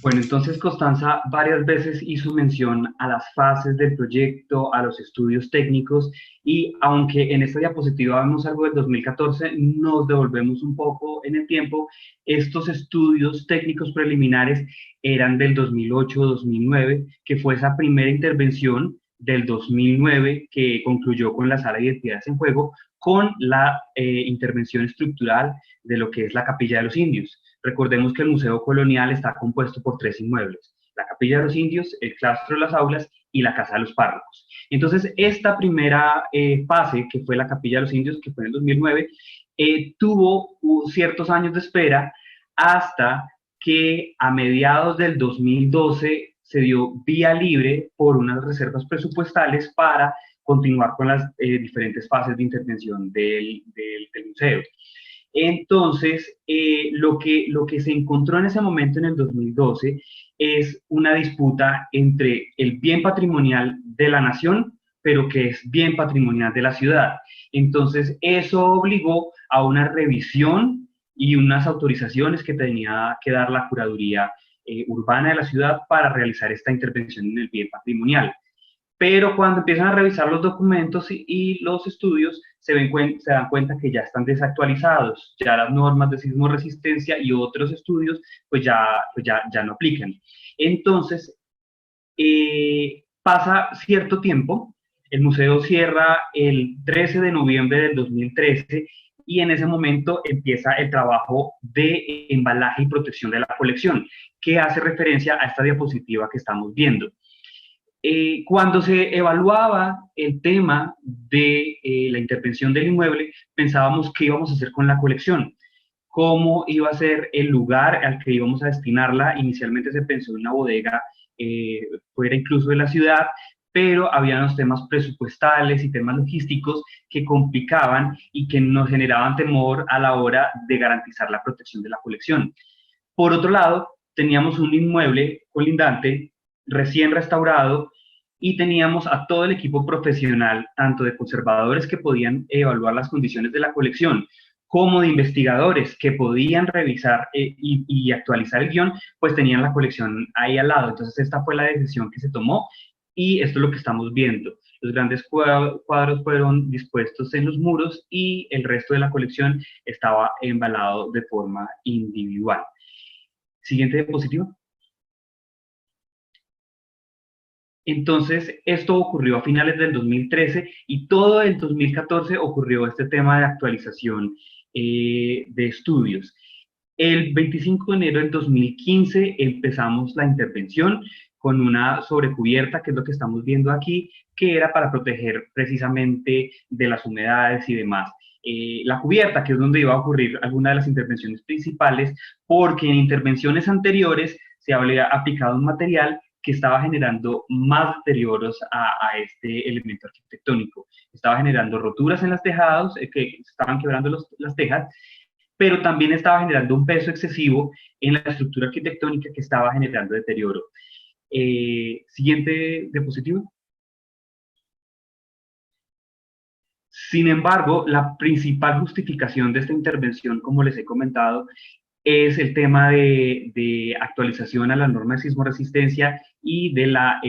Bueno, entonces Constanza varias veces hizo mención a las fases del proyecto, a los estudios técnicos, y aunque en esta diapositiva vemos algo del 2014, nos devolvemos un poco en el tiempo. Estos estudios técnicos preliminares eran del 2008-2009, que fue esa primera intervención del 2009 que concluyó con la Sala de Identidades en Juego, con la intervención estructural de lo que es la Capilla de los Indios. Recordemos que el Museo Colonial está compuesto por 3 inmuebles: la Capilla de los Indios, el Claustro de las Aulas y la Casa de los Párrocos. Entonces, esta primera fase, que fue la Capilla de los Indios, que fue en el 2009, tuvo ciertos años de espera hasta que a mediados del 2012 se dio vía libre por unas reservas presupuestales para continuar con las diferentes fases de intervención del museo. Entonces, lo que se encontró en ese momento, en el 2012, es una disputa entre el bien patrimonial de la nación, pero que es bien patrimonial de la ciudad. Entonces, eso obligó a una revisión y unas autorizaciones que tenía que dar la curaduría urbana de la ciudad para realizar esta intervención en el bien patrimonial. Pero cuando empiezan a revisar los documentos y los estudios, se dan cuenta que ya están desactualizados, ya las normas de sismo resistencia y otros estudios pues ya no aplican. Entonces, pasa cierto tiempo, el museo cierra el 13 de noviembre del 2013 y en ese momento empieza el trabajo de embalaje y protección de la colección, que hace referencia a esta diapositiva que estamos viendo. Cuando se evaluaba el tema de la intervención del inmueble, pensábamos qué íbamos a hacer con la colección, cómo iba a ser el lugar al que íbamos a destinarla. Inicialmente se pensó en una bodega fuera incluso de la ciudad, pero había unos temas presupuestales y temas logísticos que complicaban y que nos generaban temor a la hora de garantizar la protección de la colección. Por otro lado, teníamos un inmueble colindante recién restaurado y teníamos a todo el equipo profesional, tanto de conservadores que podían evaluar las condiciones de la colección, como de investigadores que podían revisar y actualizar el guión, pues tenían la colección ahí al lado. Entonces esta fue la decisión que se tomó y esto es lo que estamos viendo. Los grandes cuadros fueron dispuestos en los muros y el resto de la colección estaba embalado de forma individual. Siguiente diapositiva. Entonces, esto ocurrió a finales del 2013 y todo el 2014 ocurrió este tema de actualización de estudios. El 25 de enero del 2015 empezamos la intervención con una sobrecubierta, que es lo que estamos viendo aquí, que era para proteger precisamente de las humedades y demás. La cubierta, que es donde iba a ocurrir alguna de las intervenciones principales, porque en intervenciones anteriores se había aplicado un material que estaba generando más deterioros a este elemento arquitectónico. Estaba generando roturas en los tejados, que estaban quebrando las tejas, pero también estaba generando un peso excesivo en la estructura arquitectónica que estaba generando deterioro. Siguiente diapositiva. Sin embargo, la principal justificación de esta intervención, como les he comentado, es el tema de actualización a la norma de sismo resistencia y de la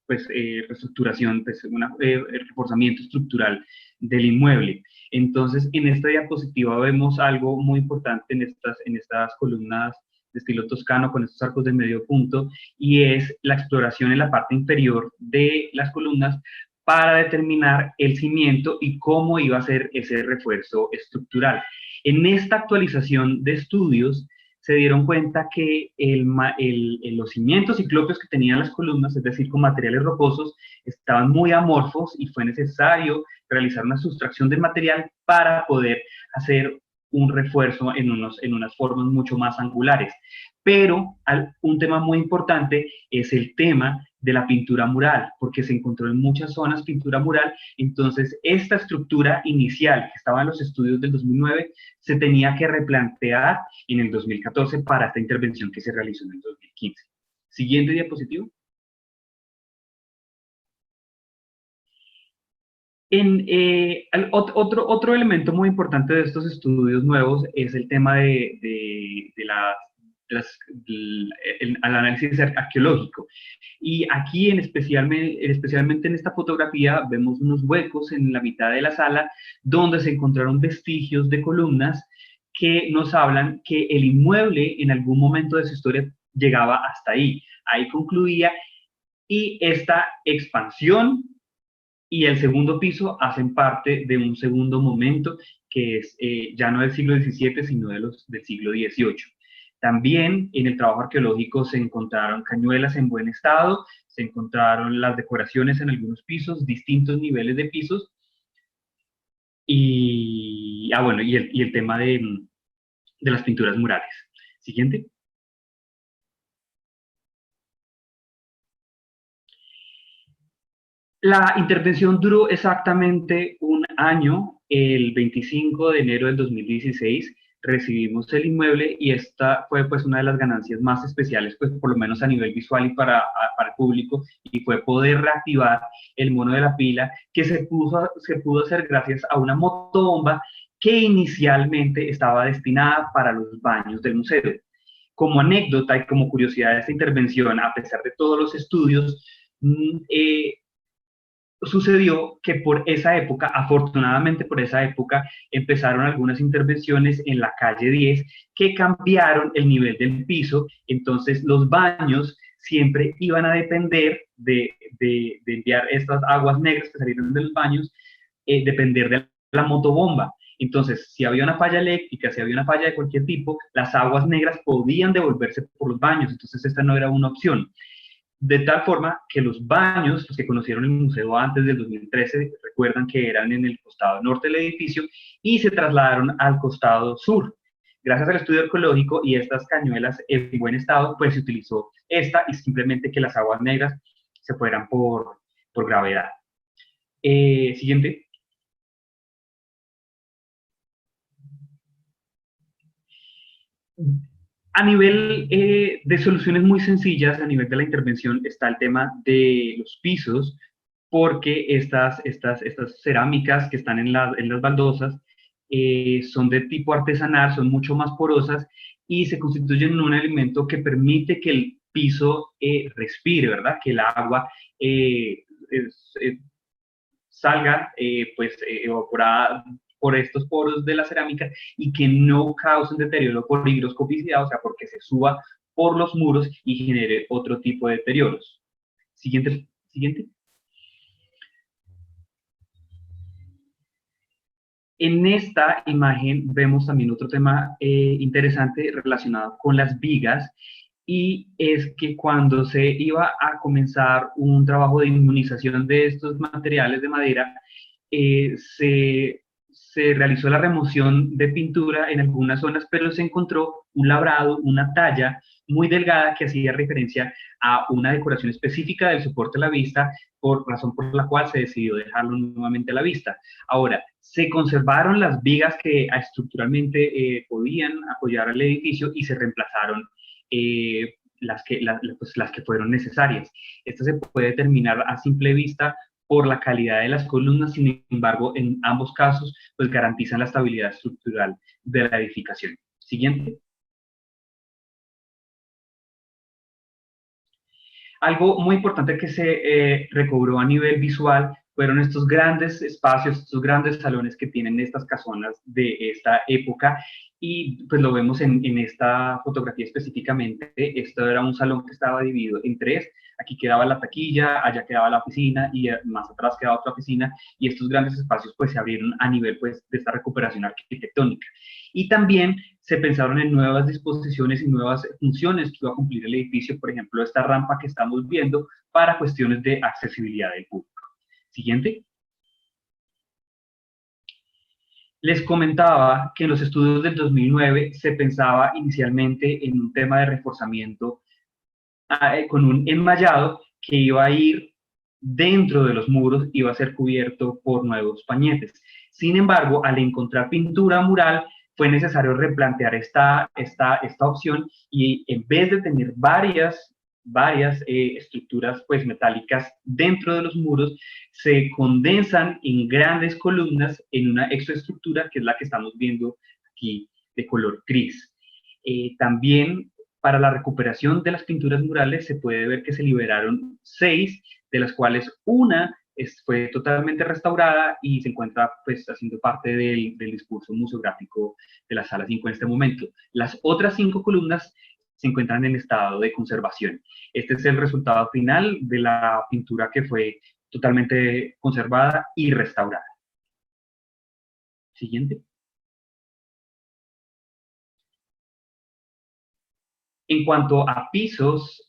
reestructuración, reforzamiento estructural del inmueble. Entonces, en esta diapositiva vemos algo muy importante en estas columnas de estilo toscano con estos arcos de medio punto, y es la exploración en la parte inferior de las columnas para determinar el cimiento y cómo iba a ser ese refuerzo estructural. En esta actualización de estudios se dieron cuenta que los cimientos ciclópeos que tenían las columnas, es decir, con materiales rocosos, estaban muy amorfos y fue necesario realizar una sustracción del material para poder hacer un refuerzo en unas formas mucho más angulares. Pero un tema muy importante es el tema de la pintura mural, porque se encontró en muchas zonas pintura mural. Entonces esta estructura inicial que estaba en los estudios del 2009 se tenía que replantear en el 2014 para esta intervención que se realizó en el 2015. Siguiente diapositiva. Otro elemento muy importante de estos estudios nuevos es el tema del análisis arqueológico. Y aquí, especialmente en esta fotografía, vemos unos huecos en la mitad de la sala donde se encontraron vestigios de columnas que nos hablan que el inmueble en algún momento de su historia llegaba hasta ahí. Ahí concluía, y esta expansión y el segundo piso hacen parte de un segundo momento que es ya no del siglo XVII, sino del siglo XVIII. También en el trabajo arqueológico se encontraron cañuelas en buen estado, se encontraron las decoraciones en algunos pisos, distintos niveles de pisos, y el tema de las pinturas murales. Siguiente. La intervención duró exactamente un año. El 25 de enero del 2016 recibimos el inmueble y esta fue pues una de las ganancias más especiales, pues por lo menos a nivel visual y para el público, y fue poder reactivar el mono de la pila, que se pudo hacer gracias a una motobomba que inicialmente estaba destinada para los baños del museo. Como anécdota y como curiosidad de esta intervención, a pesar de todos los estudios, sucedió que por esa época, afortunadamente por esa época, empezaron algunas intervenciones en la calle 10 que cambiaron el nivel del piso. Entonces los baños siempre iban a depender de enviar estas aguas negras que salieron de los baños, depender de la motobomba. Entonces, si había una falla eléctrica, si había una falla de cualquier tipo, las aguas negras podían devolverse por los baños. Entonces esta no era una opción. De tal forma que los baños, los que conocieron el museo antes del 2013, recuerdan que eran en el costado norte del edificio y se trasladaron al costado sur. Gracias al estudio arqueológico y estas cañuelas en buen estado, pues se utilizó esta y simplemente que las aguas negras se fueran por gravedad. Siguiente. A nivel de soluciones muy sencillas, a nivel de la intervención, está el tema de los pisos, porque estas cerámicas que están en las baldosas son de tipo artesanal, son mucho más porosas y se constituyen en un elemento que permite que el piso respire, ¿verdad? Que el agua salga pues evaporada por estos poros de la cerámica y que no causen deterioro por higroscopicidad, o sea, porque se suba por los muros y genere otro tipo de deterioros. Siguiente. En esta imagen vemos también otro tema interesante relacionado con las vigas, y es que cuando se iba a comenzar un trabajo de inmunización de estos materiales de madera, se realizó la remoción de pintura en algunas zonas, pero se encontró un labrado, una talla muy delgada que hacía referencia a una decoración específica del soporte a la vista, por razón por la cual se decidió dejarlo nuevamente a la vista. Ahora, se conservaron las vigas que estructuralmente podían apoyar al edificio y se reemplazaron las que fueron necesarias. Esto se puede determinar a simple vista por la calidad de las columnas, sin embargo, en ambos casos, pues garantizan la estabilidad estructural de la edificación. Siguiente. Algo muy importante que se recobró a nivel visual fueron estos grandes espacios, estos grandes salones que tienen estas casonas de esta época, y pues lo vemos en esta fotografía específicamente. Esto era un salón que estaba dividido en tres. Aquí quedaba la taquilla, allá quedaba la oficina y más atrás quedaba otra oficina, y estos grandes espacios pues se abrieron a nivel pues de esta recuperación arquitectónica. Y también se pensaron en nuevas disposiciones y nuevas funciones que iba a cumplir el edificio, por ejemplo, esta rampa que estamos viendo para cuestiones de accesibilidad del público. Siguiente. Les comentaba que en los estudios del 2009 se pensaba inicialmente en un tema de reforzamiento con un enmallado que iba a ir dentro de los muros, iba a ser cubierto por nuevos pañetes. Sin embargo, al encontrar pintura mural, fue necesario replantear esta opción, y en vez de tener varias estructuras pues metálicas dentro de los muros, se condensan en grandes columnas en una exoestructura que es la que estamos viendo aquí de color gris. También para la recuperación de las pinturas murales se puede ver que se liberaron 6, de las cuales una fue totalmente restaurada y se encuentra pues haciendo parte del discurso museográfico de la Sala 5 en este momento. Las otras 5 columnas se encuentran en estado de conservación. Este es el resultado final de la pintura que fue totalmente conservada y restaurada. Siguiente. En cuanto a pisos,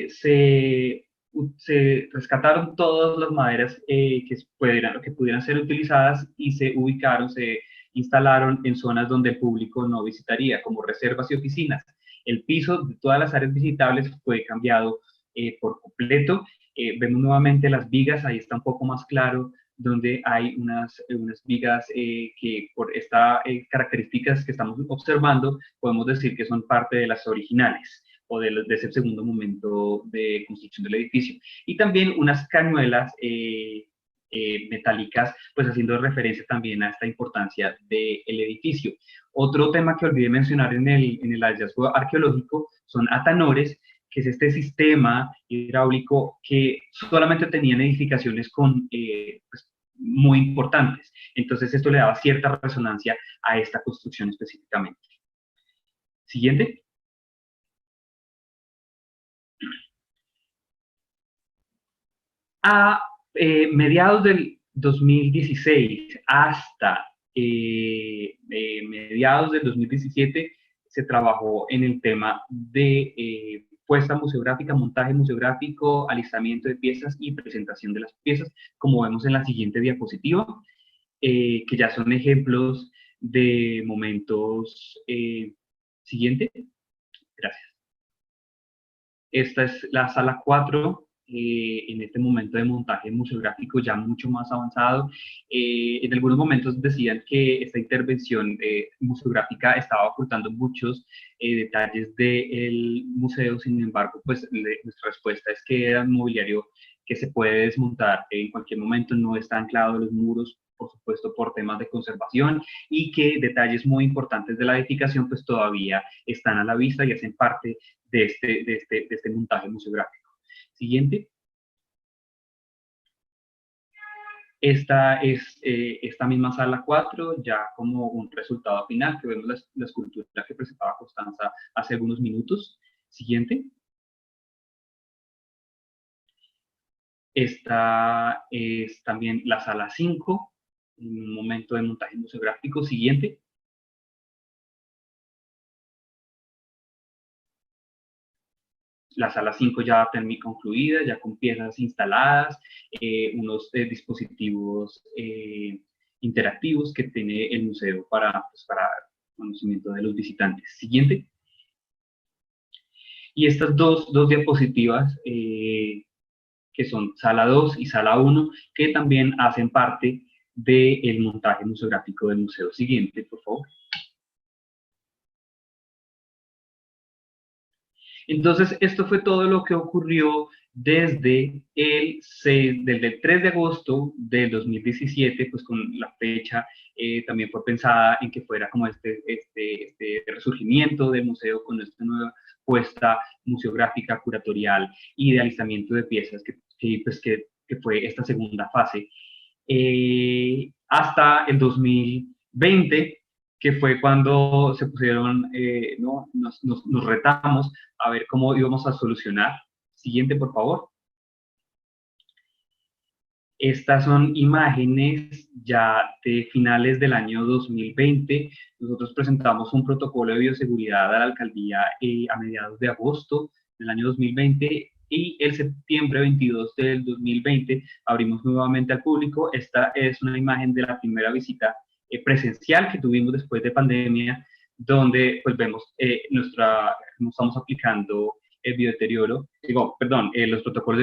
se rescataron todas las maderas que pudieran ser utilizadas y se ubicaron, se instalaron en zonas donde el público no visitaría, como reservas y oficinas. El piso de todas las áreas visitables fue cambiado por completo. Vemos nuevamente las vigas, ahí está un poco más claro, donde hay unas vigas que por estas características que estamos observando, podemos decir que son parte de las originales o de ese segundo momento de construcción del edificio. Y también unas cañuelas metálicas, pues haciendo referencia también a esta importancia del edificio. Otro tema que olvidé mencionar en el hallazgo arqueológico son atanores, que es este sistema hidráulico que solamente tenían edificaciones con, pues, muy importantes. Entonces esto le daba cierta resonancia a esta construcción específicamente. Siguiente. A mediados del 2016 hasta mediados del 2017 se trabajó en el tema de puesta museográfica, montaje museográfico, alistamiento de piezas y presentación de las piezas, como vemos en la siguiente diapositiva, que ya son ejemplos de momentos. Siguiente. Gracias. Esta es la sala 4, en este momento de montaje museográfico ya mucho más avanzado. En algunos momentos decían que esta intervención museográfica estaba ocultando muchos detalles del museo. Sin embargo, pues nuestra respuesta es que era un mobiliario que se puede desmontar en cualquier momento, no está anclado en los muros, por supuesto, por temas de conservación, y que detalles muy importantes de la edificación pues todavía están a la vista y hacen parte de este montaje museográfico. Siguiente. Esta es esta misma sala 4, ya como un resultado final, que vemos la escultura que presentaba Constanza hace algunos minutos. Siguiente. Esta es también la sala 5, un momento de montaje museográfico. Siguiente. La sala 5 ya concluida, ya con piezas instaladas, unos dispositivos interactivos que tiene el museo para conocimiento de los visitantes. Siguiente. Y estas dos diapositivas, que son sala 2 y sala 1, que también hacen parte del montaje museográfico del museo. Siguiente, por favor. Entonces, esto fue todo lo que ocurrió desde el 3 de agosto del 2017, pues con la fecha también fue pensada en que fuera como este resurgimiento del museo con esta nueva puesta museográfica, curatorial y de alistamiento de piezas que fue esta segunda fase. Hasta el 2020, que fue cuando se pusieron, nos retamos a ver cómo íbamos a solucionar. Siguiente, por favor. Estas son imágenes ya de finales del año 2020. Nosotros presentamos un protocolo de bioseguridad a la alcaldía a mediados de agosto del año 2020, y el septiembre 22 del 2020 abrimos nuevamente al público. Esta es una imagen de la primera visita presencial que tuvimos después de pandemia, donde pues vemos cómo estamos aplicando el biodeterioro, los protocolos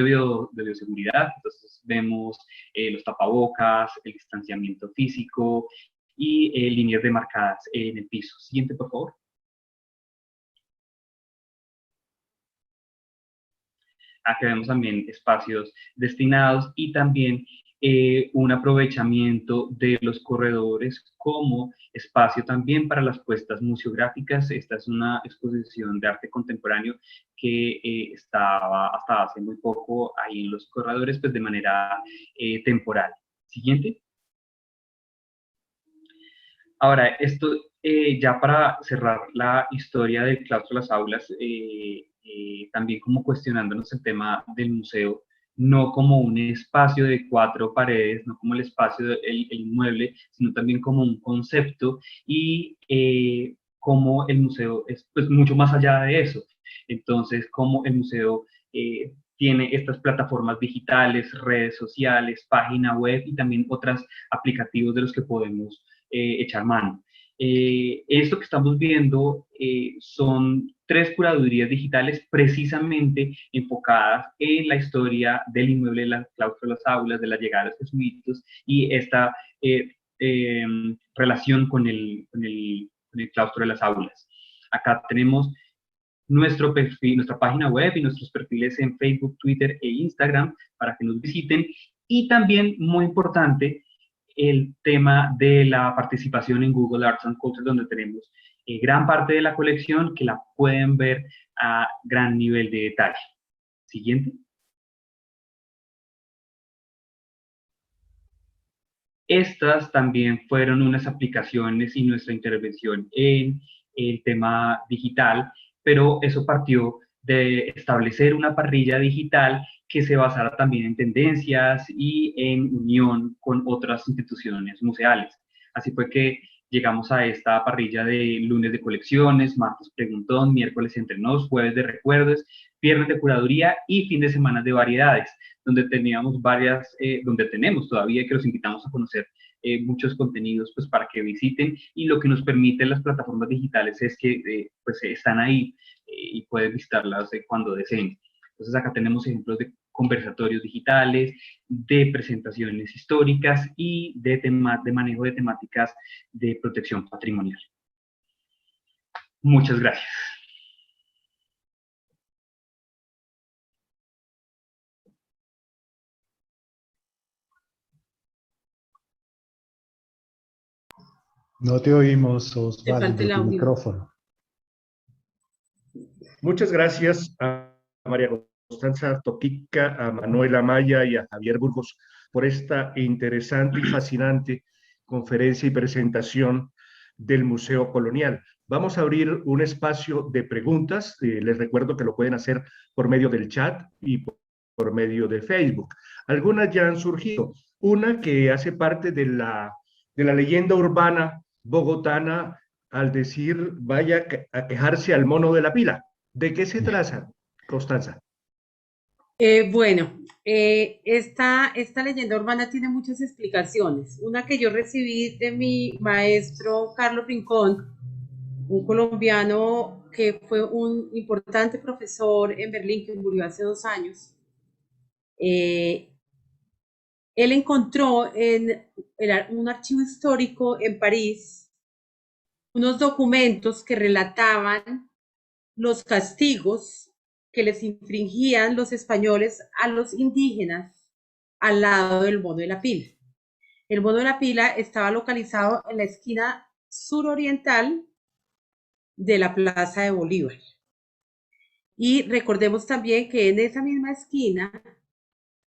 de bioseguridad. Entonces vemos los tapabocas, el distanciamiento físico y líneas demarcadas en el piso. Siguiente, por favor. Aquí vemos también espacios destinados y también un aprovechamiento de los corredores como espacio también para las puestas museográficas. Esta es una exposición de arte contemporáneo que estaba hasta hace muy poco ahí en los corredores, pues de manera temporal. Siguiente. Ahora, esto ya para cerrar la historia del claustro de las aulas, también como cuestionándonos el tema del museo, no como un espacio de 4 paredes, no como el espacio del inmueble, sino también como un concepto, y como el museo es pues mucho más allá de eso. Entonces, como el museo tiene estas plataformas digitales, redes sociales, página web y también otros aplicativos de los que podemos echar mano. Esto que estamos viendo son 3 curadurías digitales precisamente enfocadas en la historia del inmueble, del claustro de las aulas, de la llegada de los jesuitas y esta relación con el claustro de las aulas. Acá tenemos nuestro perfil, nuestra página web y nuestros perfiles en Facebook, Twitter e Instagram para que nos visiten. Y también, muy importante, el tema de la participación en Google Arts and Culture, donde tenemos gran parte de la colección que la pueden ver a gran nivel de detalle. Siguiente. Estas también fueron unas aplicaciones y nuestra intervención en el tema digital, pero eso partió de establecer una parrilla digital que se basara también en tendencias y en unión con otras instituciones museales. Así fue que llegamos a esta parrilla de lunes de colecciones, martes preguntón, miércoles entre nos, jueves de recuerdos, viernes de curaduría y fin de semana de variedades, donde teníamos donde tenemos todavía, que los invitamos a conocer muchos contenidos pues para que visiten, y lo que nos permiten las plataformas digitales es que pues están ahí y pueden visitarlas cuando deseen. Entonces acá tenemos ejemplos de conversatorios digitales, de presentaciones históricas y de manejo de temáticas de protección patrimonial. Muchas gracias. No te oímos, Te Osvaldo, falta el tu audio. micrófono. Muchas gracias a María Constanza Toquica, a Manuela Maya y a Javier Burgos por esta interesante y fascinante conferencia y presentación del Museo Colonial. Vamos a abrir un espacio de preguntas. Les recuerdo que lo pueden hacer por medio del chat y por medio de Facebook. Algunas ya han surgido. Una que hace parte de la leyenda urbana bogotana al decir vaya a quejarse al mono de la pila. ¿De qué se trata, Constanza? Esta leyenda urbana tiene muchas explicaciones. Una que yo recibí de mi maestro Carlos Rincón, un colombiano que fue un importante profesor en Berlín, que murió hace 2 años. Él encontró en un archivo histórico en París unos documentos que relataban los castigos que les infringían los españoles a los indígenas al lado del mono de la pila. El mono de la pila estaba localizado en la esquina suroriental de la Plaza de Bolívar. Y recordemos también que en esa misma esquina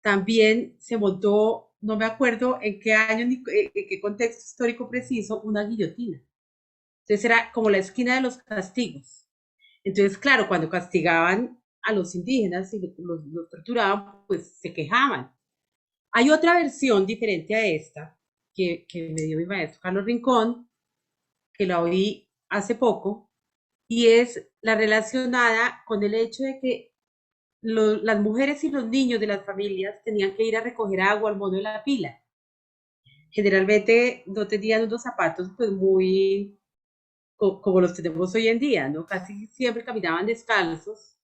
también se montó, no me acuerdo en qué año ni en qué contexto histórico preciso, una guillotina. Entonces era como la esquina de los castigos. Entonces, claro, cuando castigaban a los indígenas y los torturaban, pues se quejaban. Hay otra versión diferente a esta que me dio mi maestro Carlos Rincón, que la oí hace poco, y es la relacionada con el hecho de que las mujeres y los niños de las familias tenían que ir a recoger agua al mono de la pila. Generalmente no tenían unos zapatos pues muy como los tenemos hoy en día, ¿no? Casi siempre caminaban descalzos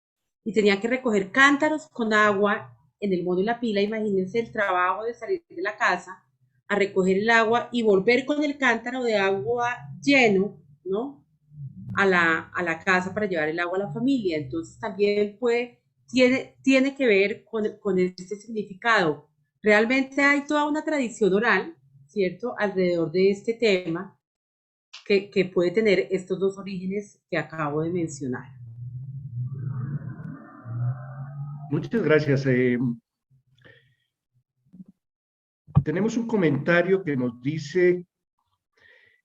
y tenían que recoger cántaros con agua en el mono de la pila. Imagínense el trabajo de salir de la casa a recoger el agua y volver con el cántaro de agua lleno, ¿no? A la casa para llevar el agua a la familia. Entonces también tiene que ver con este significado. Realmente hay toda una tradición oral, ¿cierto?, alrededor de este tema que puede tener estos dos orígenes que acabo de mencionar. Muchas gracias. Tenemos un comentario que nos dice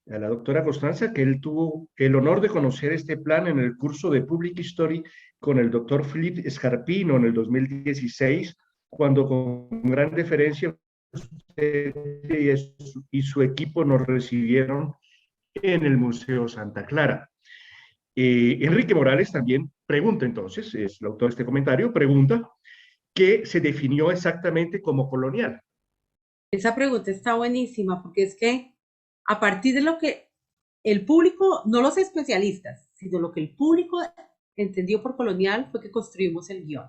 a la doctora Constanza que él tuvo el honor de conocer este plan en el curso de Public History con el doctor Philippe Escarpino en el 2016, cuando con gran deferencia usted y su equipo nos recibieron en el Museo Santa Clara. Enrique Morales también pregunta entonces, es el autor de este comentario, pregunta qué se definió exactamente como colonial. Esa pregunta está buenísima porque es que a partir de lo que el público, no los especialistas, sino lo que el público entendió por colonial fue que construimos el guión.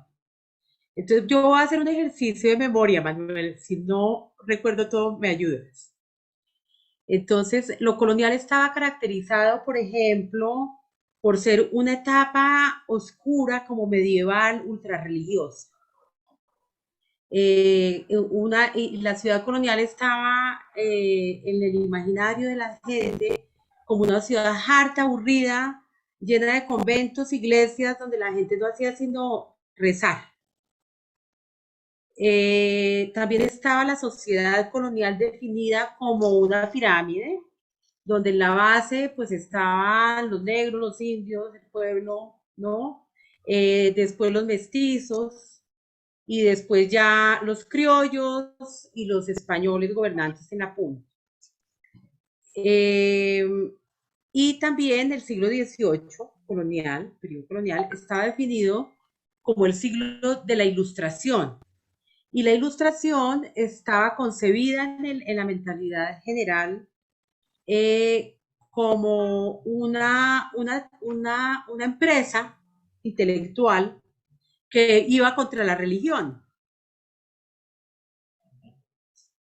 Entonces yo voy a hacer un ejercicio de memoria, Manuel, si no recuerdo todo, me ayudas. Entonces, lo colonial estaba caracterizado, por ejemplo, por ser una etapa oscura como medieval, ultrarreligiosa. Y la ciudad colonial estaba en el imaginario de la gente como una ciudad harta, aburrida, llena de conventos, iglesias, donde la gente no hacía sino rezar. También estaba la sociedad colonial definida como una pirámide, donde en la base pues estaban los negros, los indios, el pueblo, ¿no? Después los mestizos y después ya los criollos y los españoles gobernantes en la punta. Y también el siglo XVIII colonial, periodo colonial, estaba definido como el siglo de la Ilustración. Y la Ilustración estaba concebida en la mentalidad general como una empresa intelectual que iba contra la religión.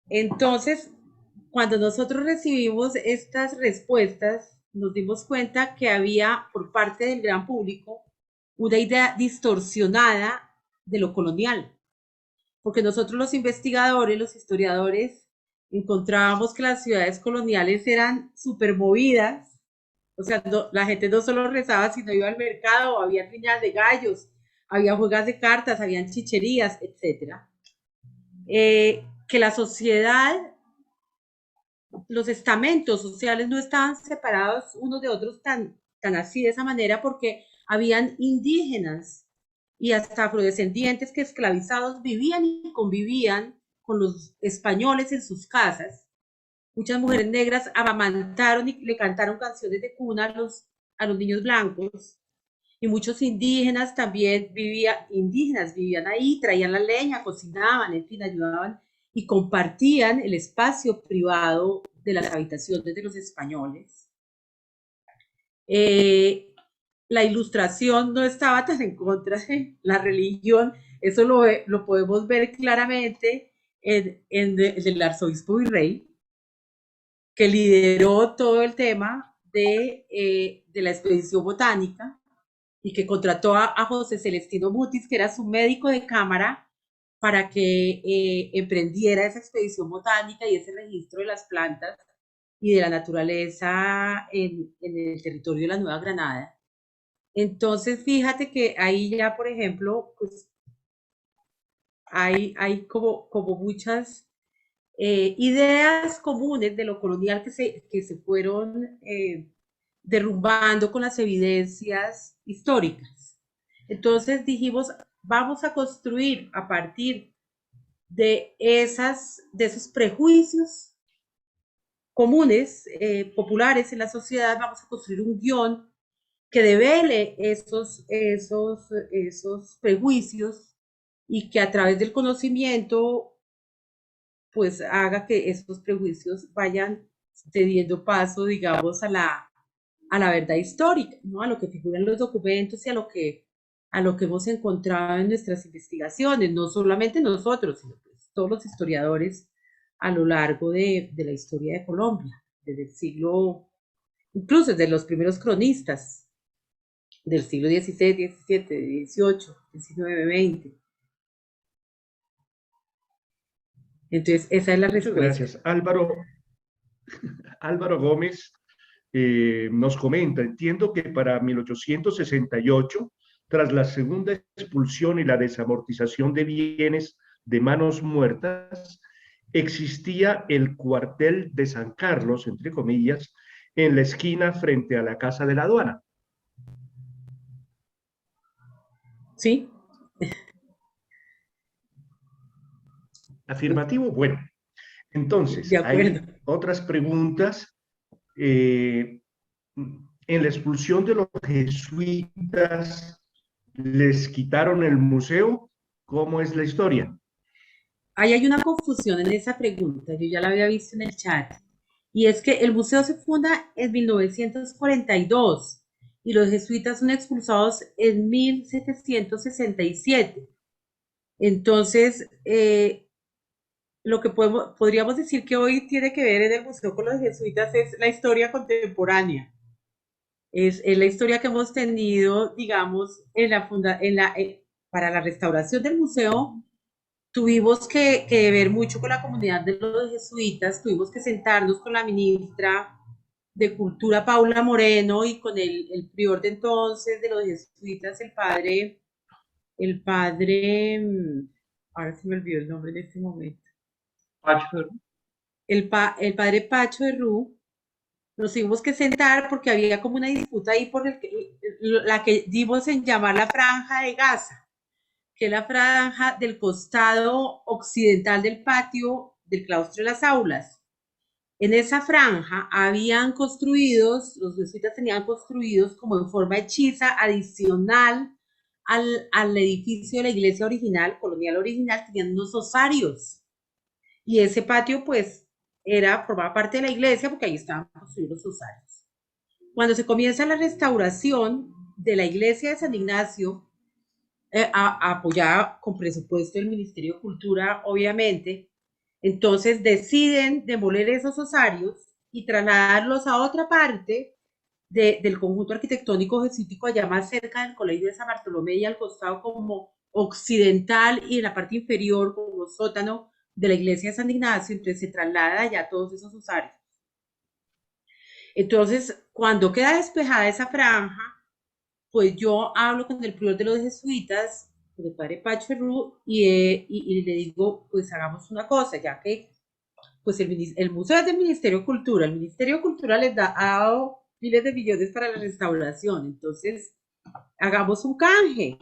Entonces, cuando nosotros recibimos estas respuestas, nos dimos cuenta que había por parte del gran público una idea distorsionada de lo colonial, porque nosotros los investigadores, los historiadores, encontrábamos que las ciudades coloniales eran súper movidas, o sea, la gente no solo rezaba, sino iba al mercado, había riñas de gallos, había juegas de cartas, habían chicherías, etc. Que la sociedad, los estamentos sociales no estaban separados unos de otros tan así de esa manera, porque habían indígenas y hasta afrodescendientes que esclavizados vivían y convivían con los españoles en sus casas. Muchas mujeres negras amamantaron y le cantaron canciones de cuna a los niños blancos. Y muchos indígenas también vivían ahí, traían la leña, cocinaban, en fin, ayudaban y compartían el espacio privado de las habitaciones de los españoles. La Ilustración no estaba tan en contra de la religión, eso lo podemos ver claramente en el arzobispo Virrey, que lideró todo el tema de la expedición botánica y que contrató a José Celestino Mutis, que era su médico de cámara, para que emprendiera esa expedición botánica y ese registro de las plantas y de la naturaleza en el territorio de la Nueva Granada. Entonces, fíjate que ahí ya, por ejemplo, pues hay como muchas ideas comunes de lo colonial que se fueron derrumbando con las evidencias históricas. Entonces dijimos, vamos a construir a partir de esos prejuicios comunes, populares en la sociedad, vamos a construir un guión que devele esos prejuicios y que a través del conocimiento pues haga que estos prejuicios vayan cediendo paso, digamos, a la verdad histórica, ¿no? A lo que figura en los documentos y a lo que hemos encontrado en nuestras investigaciones, no solamente nosotros, sino pues todos los historiadores a lo largo de la historia de Colombia, desde el siglo, incluso desde los primeros cronistas del siglo XVI, XVII, XVIII, XIX, XX. Entonces, esa es la respuesta. Muchas gracias. Álvaro Gómez nos comenta, entiendo que para 1868, tras la segunda expulsión y la desamortización de bienes de manos muertas, existía el cuartel de San Carlos, entre comillas, en la esquina frente a la Casa de la Aduana. Sí. Afirmativo, bueno. Entonces, hay otras preguntas. En la expulsión de los jesuitas, ¿les quitaron el museo? ¿Cómo es la historia? Ahí hay una confusión en esa pregunta, yo ya la había visto en el chat, y es que el museo se funda en 1942 y los jesuitas son expulsados en 1767. Entonces, lo que podríamos decir que hoy tiene que ver en el museo con los jesuitas es la historia contemporánea. Es la historia que hemos tenido, digamos, para la restauración del museo, tuvimos que ver mucho con la comunidad de los jesuitas, tuvimos que sentarnos con la ministra de Cultura, Paula Moreno, y con el prior de entonces de los jesuitas, ahora se me olvidó el nombre en este momento, Pacho, el padre Pacho de Rú. Nos tuvimos que sentar porque había como una disputa ahí por la que dimos en llamar la Franja de Gaza, que es la franja del costado occidental del patio del claustro de las aulas. En esa franja habían construidos, los jesuitas tenían construidos como en forma hechiza adicional al edificio de la iglesia original, colonial original, tenían unos osarios. Y ese patio, pues, formaba parte de la iglesia porque ahí estaban construidos los osarios. Cuando se comienza la restauración de la iglesia de San Ignacio, apoyada con presupuesto del Ministerio de Cultura, obviamente, entonces deciden demoler esos osarios y trasladarlos a otra parte del conjunto arquitectónico jesuítico, allá más cerca del Colegio de San Bartolomé y al costado como occidental y en la parte inferior como sótano de la iglesia de San Ignacio. Entonces se traslada ya todos esos osarios. Entonces, cuando queda despejada esa franja, pues yo hablo con el prior de los jesuitas, con el padre Pacho Herrú, y le digo, pues hagamos una cosa, ya que pues el museo es del Ministerio de Cultura, el Ministerio de Cultura les ha dado miles de millones para la restauración, entonces hagamos un canje,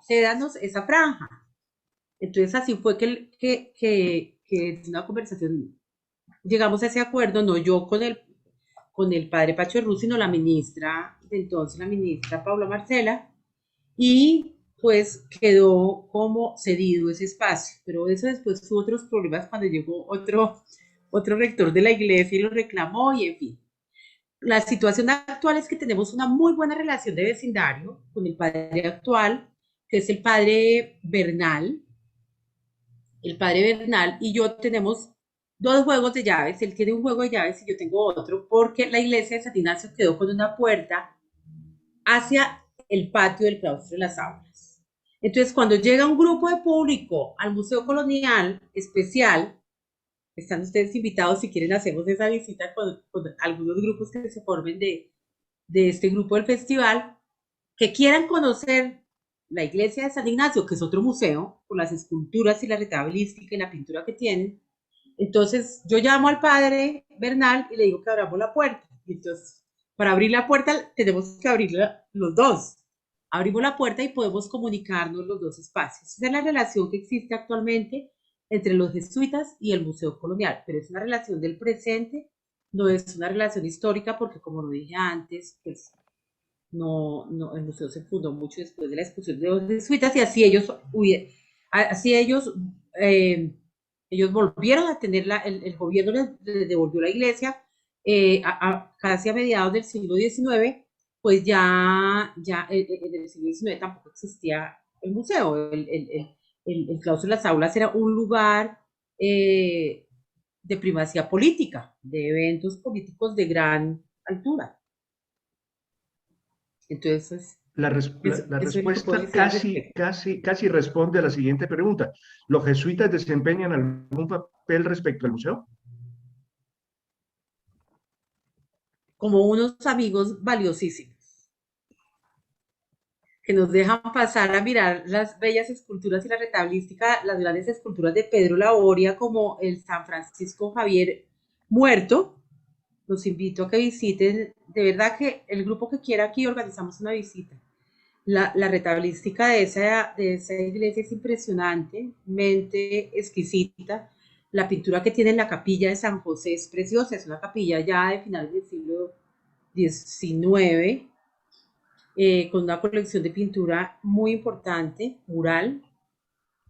cédanos esa franja. Entonces así fue que en una conversación llegamos a ese acuerdo, no yo con el padre Pacho Herrú, sino la ministra de entonces, la ministra Paula Marcela, y pues quedó como cedido ese espacio, pero eso después tuvo otros problemas cuando llegó otro rector de la iglesia y lo reclamó, y en fin. La situación actual es que tenemos una muy buena relación de vecindario con el padre actual, que es el padre Bernal y yo tenemos dos juegos de llaves, él tiene un juego de llaves y yo tengo otro, porque la iglesia de San Ignacio quedó con una puerta hacia el patio del claustro de las aulas. Entonces, cuando llega un grupo de público al Museo Colonial especial, están ustedes invitados si quieren hacemos esa visita con algunos grupos que se formen de este grupo del festival, que quieran conocer la iglesia de San Ignacio, que es otro museo, con las esculturas y la retabilística y la pintura que tienen. Entonces yo llamo al padre Bernal y le digo que abramos la puerta. Y entonces, para abrir la puerta tenemos que abrirla los dos. Abrimos la puerta y podemos comunicarnos los dos espacios. Esa es la relación que existe actualmente entre los jesuitas y el Museo Colonial, pero es una relación del presente, no es una relación histórica, porque como lo dije antes, pues el museo se fundó mucho después de la expulsión de los jesuitas, y eh, ellos volvieron a tener el gobierno les devolvió la iglesia, casi a mediados del siglo XIX, pues ya en el siglo XIX tampoco existía el museo, el claustro de las aulas era un lugar de primacía política, de eventos políticos de gran altura. Entonces, La eso es lo que puedo respuesta decir al respecto. casi responde a la siguiente pregunta. ¿Los jesuitas desempeñan algún papel respecto al museo? Como unos amigos valiosísimos que nos dejan pasar a mirar las bellas esculturas y la retablística, las grandes esculturas de Pedro Laboria, como el San Francisco Javier muerto. Los invito a que visiten, de verdad que el grupo que quiera aquí organizamos una visita. La retablística de esa iglesia es impresionantemente exquisita. La pintura que tiene en la capilla de San José es preciosa, es una capilla ya de finales del siglo XIX, con una colección de pintura muy importante, mural.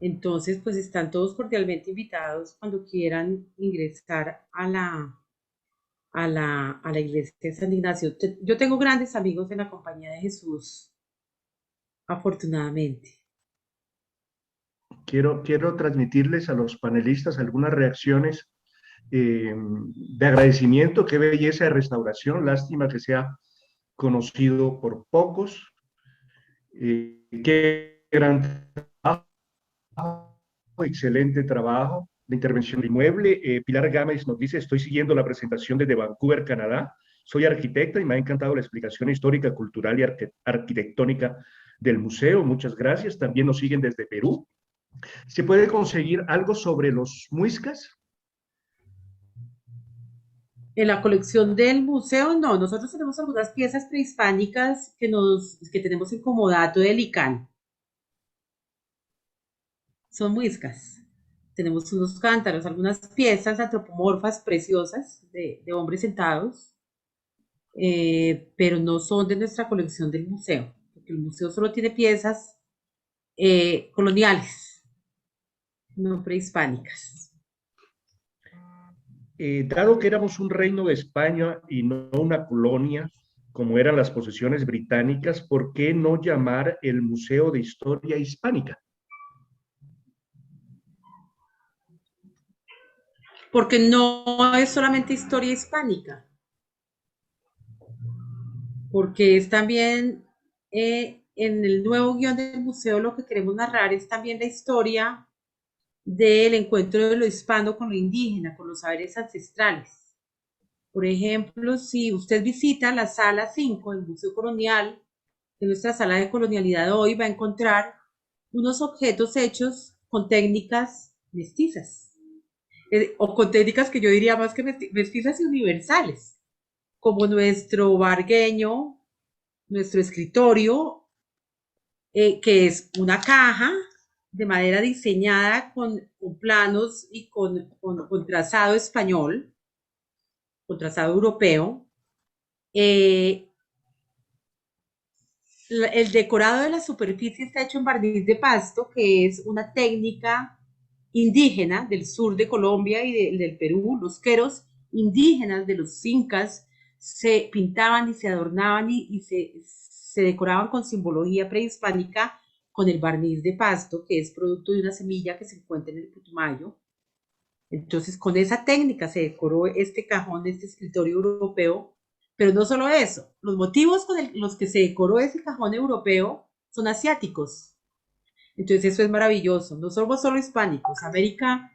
Entonces, pues están todos cordialmente invitados cuando quieran ingresar a la iglesia de San Ignacio. Yo tengo grandes amigos en la Compañía de Jesús, afortunadamente. Quiero transmitirles a los panelistas algunas reacciones de agradecimiento. Qué belleza de restauración, lástima que sea conocido por pocos. Qué gran trabajo excelente trabajo de intervención de inmueble. Pilar Gámez nos dice, estoy siguiendo la presentación desde Vancouver, Canadá. Soy arquitecta y me ha encantado la explicación histórica, cultural y arquitectónica del museo. Muchas gracias. También nos siguen desde Perú. ¿Se puede conseguir algo sobre los muiscas? En la colección del museo, no, nosotros tenemos algunas piezas prehispánicas que tenemos en comodato de Licán. Son muiscas. Tenemos unos cántaros, algunas piezas antropomorfas preciosas de hombres sentados, pero no son de nuestra colección del museo, porque el museo solo tiene piezas coloniales, no prehispánicas. Dado que éramos un reino de España y no una colonia, como eran las posesiones británicas, ¿por qué no llamar el Museo de Historia Hispánica? Porque no es solamente historia hispánica, porque es también, en el nuevo guión del museo lo que queremos narrar es también la historia del encuentro de lo hispano con lo indígena, con los saberes ancestrales. Por ejemplo, si usted visita la sala 5 del Museo Colonial, en nuestra sala de colonialidad hoy va a encontrar unos objetos hechos con técnicas mestizas, o con técnicas que yo diría más que mestizas y universales, como nuestro vargueño, nuestro escritorio, que es una caja de madera diseñada con planos y con trazado español, con trazado europeo. El decorado de la superficie está hecho en barniz de pasto, que es una técnica indígena del sur de Colombia y del Perú. Los queros indígenas de los incas se pintaban y se adornaban y se decoraban con simbología prehispánica con el barniz de pasto, que es producto de una semilla que se encuentra en el Putumayo. Entonces, con esa técnica se decoró este cajón, este escritorio europeo. Pero no solo eso, los motivos con los que se decoró ese cajón europeo son asiáticos. Entonces eso es maravilloso. No somos solo hispánicos, América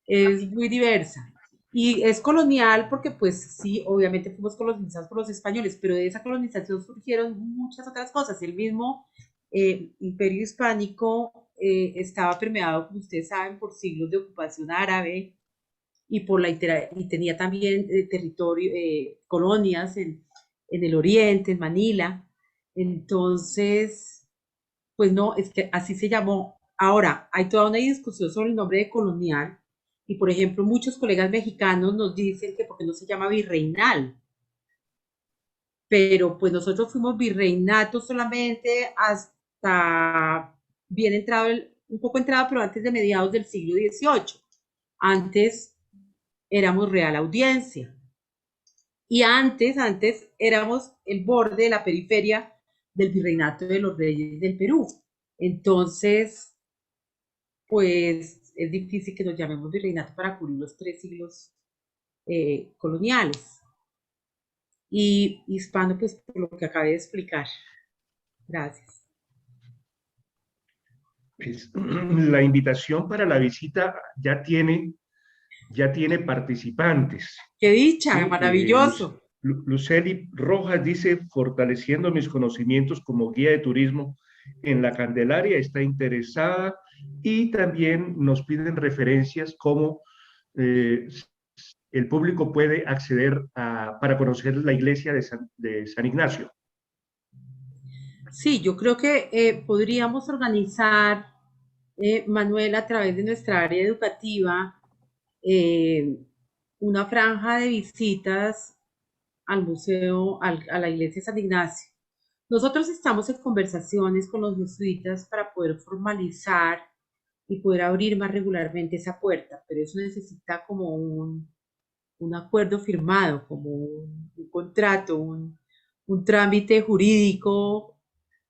es muy diversa. Y es colonial porque pues sí, obviamente fuimos colonizados por los españoles, pero de esa colonización surgieron muchas otras cosas. El mismo imperio hispánico estaba permeado, como ustedes saben, por siglos de ocupación árabe, y tenía también territorio, colonias en el oriente, en Manila. Entonces, pues no, es que así se llamó. Ahora, hay toda una discusión sobre el nombre de colonial, y por ejemplo, muchos colegas mexicanos nos dicen que porque no se llama virreinal, pero pues nosotros fuimos virreinato solamente hasta bien entrado, un poco entrado, pero antes de mediados del siglo XVIII. Antes éramos Real Audiencia. Y antes éramos el borde de la periferia del Virreinato de los Reyes del Perú. Entonces, pues es difícil que nos llamemos virreinato para cubrir los 3 siglos coloniales. Y hispano, pues por lo que acabé de explicar. Gracias. Pues, la invitación para la visita ya tiene participantes. ¡Qué dicha! Sí, ¡Maravilloso! Luceli Rojas dice, fortaleciendo mis conocimientos como guía de turismo en la Candelaria, está interesada, y también nos piden referencias como el público puede acceder para conocer la iglesia de San Ignacio. Sí, yo creo que podríamos organizar, Manuel, a través de nuestra área educativa, eh, una franja de visitas al museo, a la iglesia de San Ignacio. Nosotros estamos en conversaciones con los jesuitas para poder formalizar y poder abrir más regularmente esa puerta, pero eso necesita como un acuerdo firmado, como un contrato, un trámite jurídico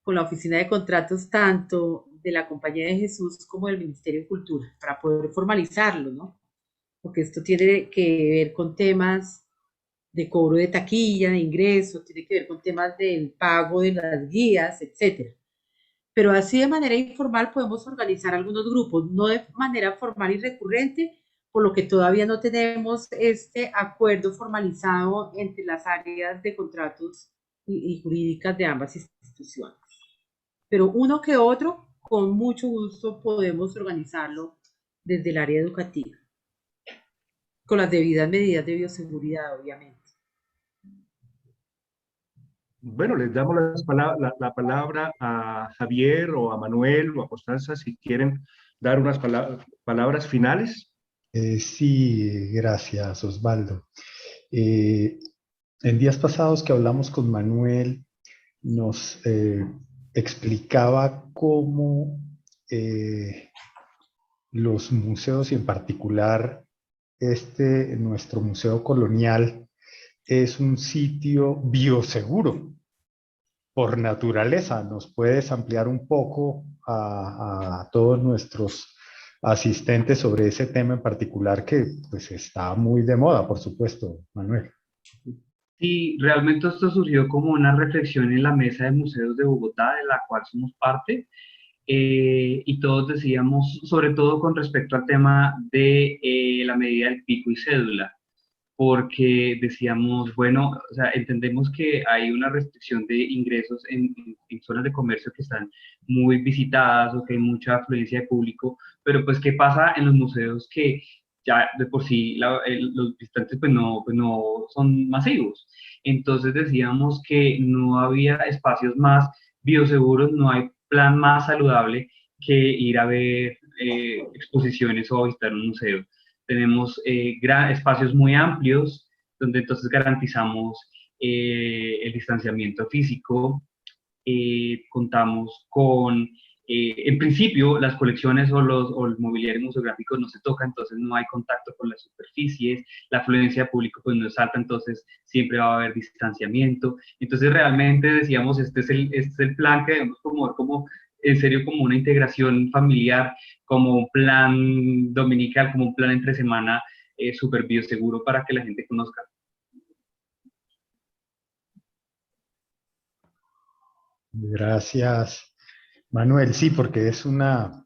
con la oficina de contratos tanto de la Compañía de Jesús como del Ministerio de Cultura, para poder formalizarlo, ¿no? Porque esto tiene que ver con temas de cobro de taquilla, de ingreso, tiene que ver con temas del pago de las guías, etcétera. pero así de manera informal podemos organizar algunos grupos, no de manera formal y recurrente, por lo que todavía no tenemos este acuerdo formalizado entre las áreas de contratos y jurídicas de ambas instituciones. Pero uno que otro, con mucho gusto podemos organizarlo desde el área educativa, con las debidas medidas de bioseguridad, obviamente. Bueno, les damos la palabra a Javier o a Manuel o a Constanza si quieren dar unas palabras finales. Sí, gracias, Osvaldo. En días pasados que hablamos con Manuel, nos explicaba cómo los museos y en particular nuestro Museo Colonial, es un sitio bioseguro por naturaleza. ¿Nos puedes ampliar un poco a todos nuestros asistentes sobre ese tema en particular que pues está muy de moda, por supuesto, Manuel? Sí, realmente esto surgió como una reflexión en la Mesa de Museos de Bogotá, de la cual somos parte, y todos decíamos, sobre todo con respecto al tema de la medida del pico y cédula, porque decíamos, bueno, o sea, entendemos que hay una restricción de ingresos en zonas de comercio que están muy visitadas o que hay mucha afluencia de público, pero pues, ¿qué pasa en los museos que ya de por sí los visitantes pues no son masivos? Entonces decíamos que no había espacios más bioseguros, no hay plan más saludable que ir a ver exposiciones o visitar un museo. Tenemos espacios muy amplios donde entonces garantizamos el distanciamiento físico. Contamos con, en principio, las colecciones o el mobiliario museográfico no se toca, entonces no hay contacto con las superficies, la afluencia de público pues no es alta, entonces siempre va a haber distanciamiento. Entonces realmente decíamos, este es el plan que debemos como en serio como una integración familiar, como un plan dominical, como un plan entre semana súper bioseguro para que la gente conozca. Gracias, Manuel. Sí, porque es una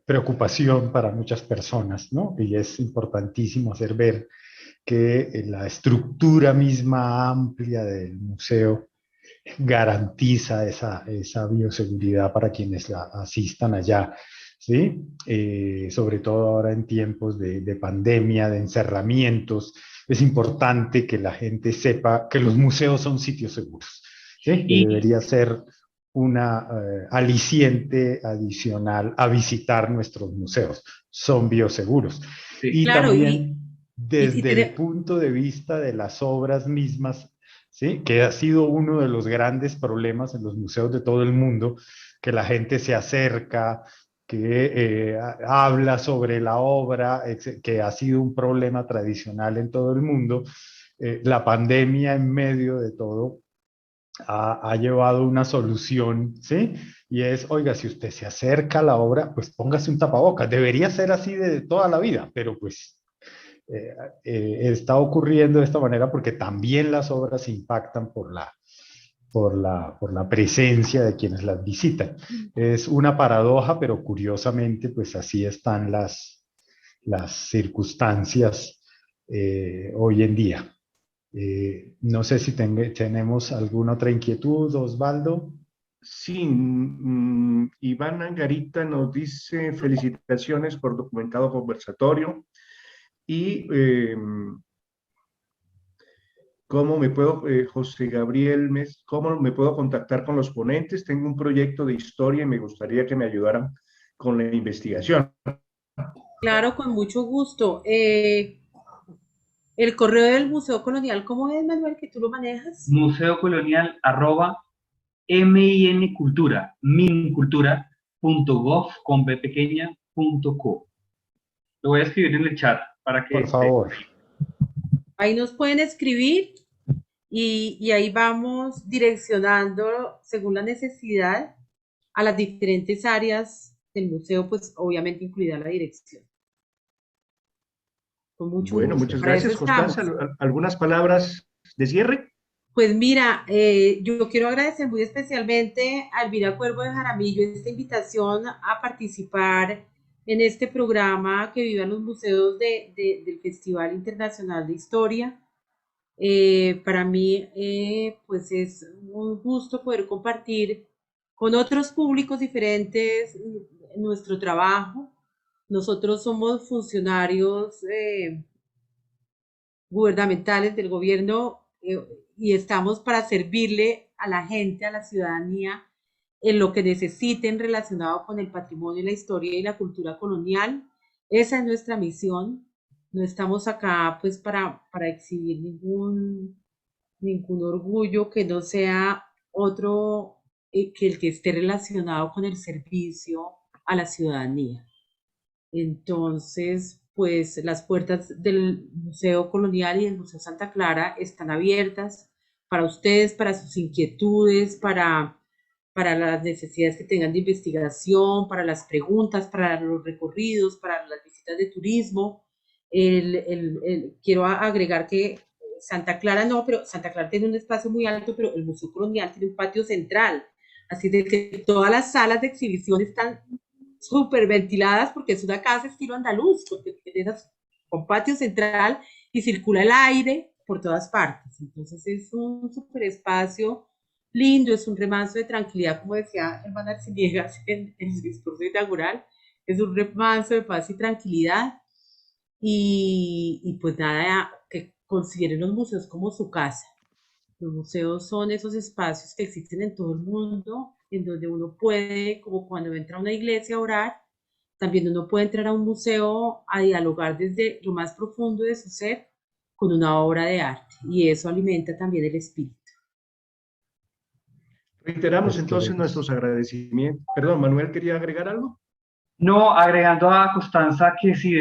preocupación para muchas personas, ¿no? Y es importantísimo hacer ver que la estructura misma amplia del museo garantiza esa bioseguridad para quienes la asistan allá, ¿sí? Sobre todo ahora en tiempos de pandemia, de encerramientos, es importante que la gente sepa que los museos son sitios seguros, ¿sí? Que debería ser una aliciente adicional a visitar nuestros museos. Son bioseguros. Sí. Y Claro, también y desde el punto de vista de las obras mismas, ¿sí? Que ha sido uno de los grandes problemas en los museos de todo el mundo, que la gente se acerca, que habla sobre la obra, que ha sido un problema tradicional en todo el mundo. La pandemia en medio de todo ha llevado una solución, ¿sí? Y es, oiga, si usted se acerca a la obra, pues póngase un tapabocas. Debería ser así de toda la vida, pero pues está ocurriendo de esta manera porque también las obras impactan por la presencia de quienes las visitan. Es una paradoja, pero curiosamente, pues así están las circunstancias hoy en día. No sé si tenemos alguna otra inquietud, Osvaldo. Sí, Iván Angarita nos dice felicitaciones por documentado conversatorio y cómo me puedo, José Gabriel, cómo me puedo contactar con los ponentes. Tengo un proyecto de historia y me gustaría que me ayudaran con la investigación. claro, con mucho gusto. El correo del Museo Colonial, ¿cómo es, Manuel, que tú lo manejas? Museocolonial @mincultura, mincultura.gov con b pequeña.co. Lo voy a escribir en el chat para que Por favor. Ahí nos pueden escribir y ahí vamos direccionando según la necesidad a las diferentes áreas del museo, pues obviamente incluida la dirección. Con mucho Bueno, gusto. muchas Para eso gracias, estamos. Constanza. ¿Algunas palabras de cierre? Pues mira, yo quiero agradecer muy especialmente a Elvira Cuervo de Jaramillo esta invitación a participar en este programa que vivan los museos del Festival Internacional de Historia. Para mí, pues es un gusto poder compartir con otros públicos diferentes nuestro trabajo. Nosotros somos funcionarios gubernamentales del gobierno y estamos para servirle a la gente, a la ciudadanía, en lo que necesiten relacionado con el patrimonio, la historia y la cultura colonial. Esa es nuestra misión. No estamos acá pues para exhibir ningún orgullo que no sea otro que el que esté relacionado con el servicio a la ciudadanía. Entonces, pues las puertas del Museo Colonial y del Museo Santa Clara están abiertas para ustedes, para sus inquietudes, para las necesidades que tengan de investigación, para las preguntas, para los recorridos, para las visitas de turismo. Quiero agregar que Santa Clara no, pero Santa Clara tiene un espacio muy alto, pero el Museo Colonial tiene un patio central. Así de que todas las salas de exhibición están súper ventiladas porque es una casa estilo andaluz, porque tiene con patio central y circula el aire por todas partes. Entonces es un súper espacio lindo, es un remanso de tranquilidad, como decía hermana Arciniegas en su discurso inaugural, es un remanso de paz y tranquilidad. Y pues nada, que consideren los museos como su casa. Los museos son esos espacios que existen en todo el mundo, en donde uno puede, como cuando entra a una iglesia a orar, también uno puede entrar a un museo a dialogar desde lo más profundo de su ser con una obra de arte. Y eso alimenta también el espíritu. Reiteramos Pues entonces queremos. nuestros agradecimientos. Perdón, Manuel, ¿quería agregar algo? No, agregando a Constanza que si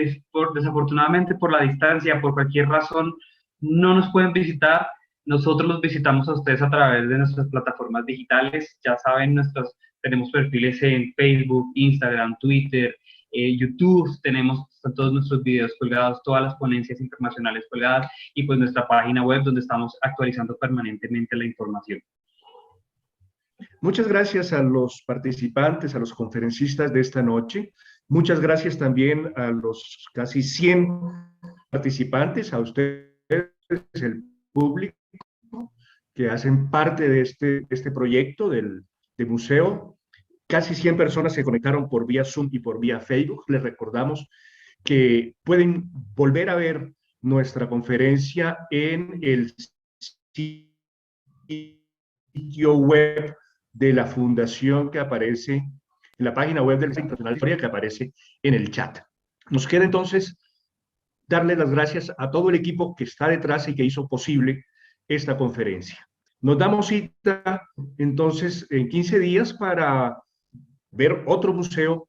desafortunadamente por la distancia, por cualquier razón, no nos pueden visitar, nosotros los visitamos a ustedes a través de nuestras plataformas digitales. Ya saben, tenemos perfiles en Facebook, Instagram, Twitter, YouTube, tenemos todos nuestros videos colgados, todas las ponencias internacionales colgadas y pues nuestra página web donde estamos actualizando permanentemente la información. Muchas gracias a los participantes, a los conferencistas de esta noche. Muchas gracias también a los casi 100 participantes, a ustedes, el público, que hacen parte de este proyecto del museo. Casi 100 personas se conectaron por vía Zoom y por vía Facebook. Les recordamos que pueden volver a ver nuestra conferencia en el sitio web de la fundación que aparece en la página web del Centro Nacional de Historia que aparece en el chat. Nos queda entonces darle las gracias a todo el equipo que está detrás y que hizo posible esta conferencia. Nos damos cita entonces en 15 días para ver otro museo.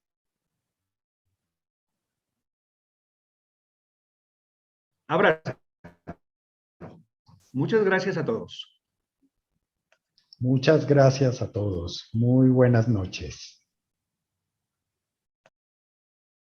Abrazo. Muchas gracias a todos. Muchas gracias a todos. Muy buenas noches.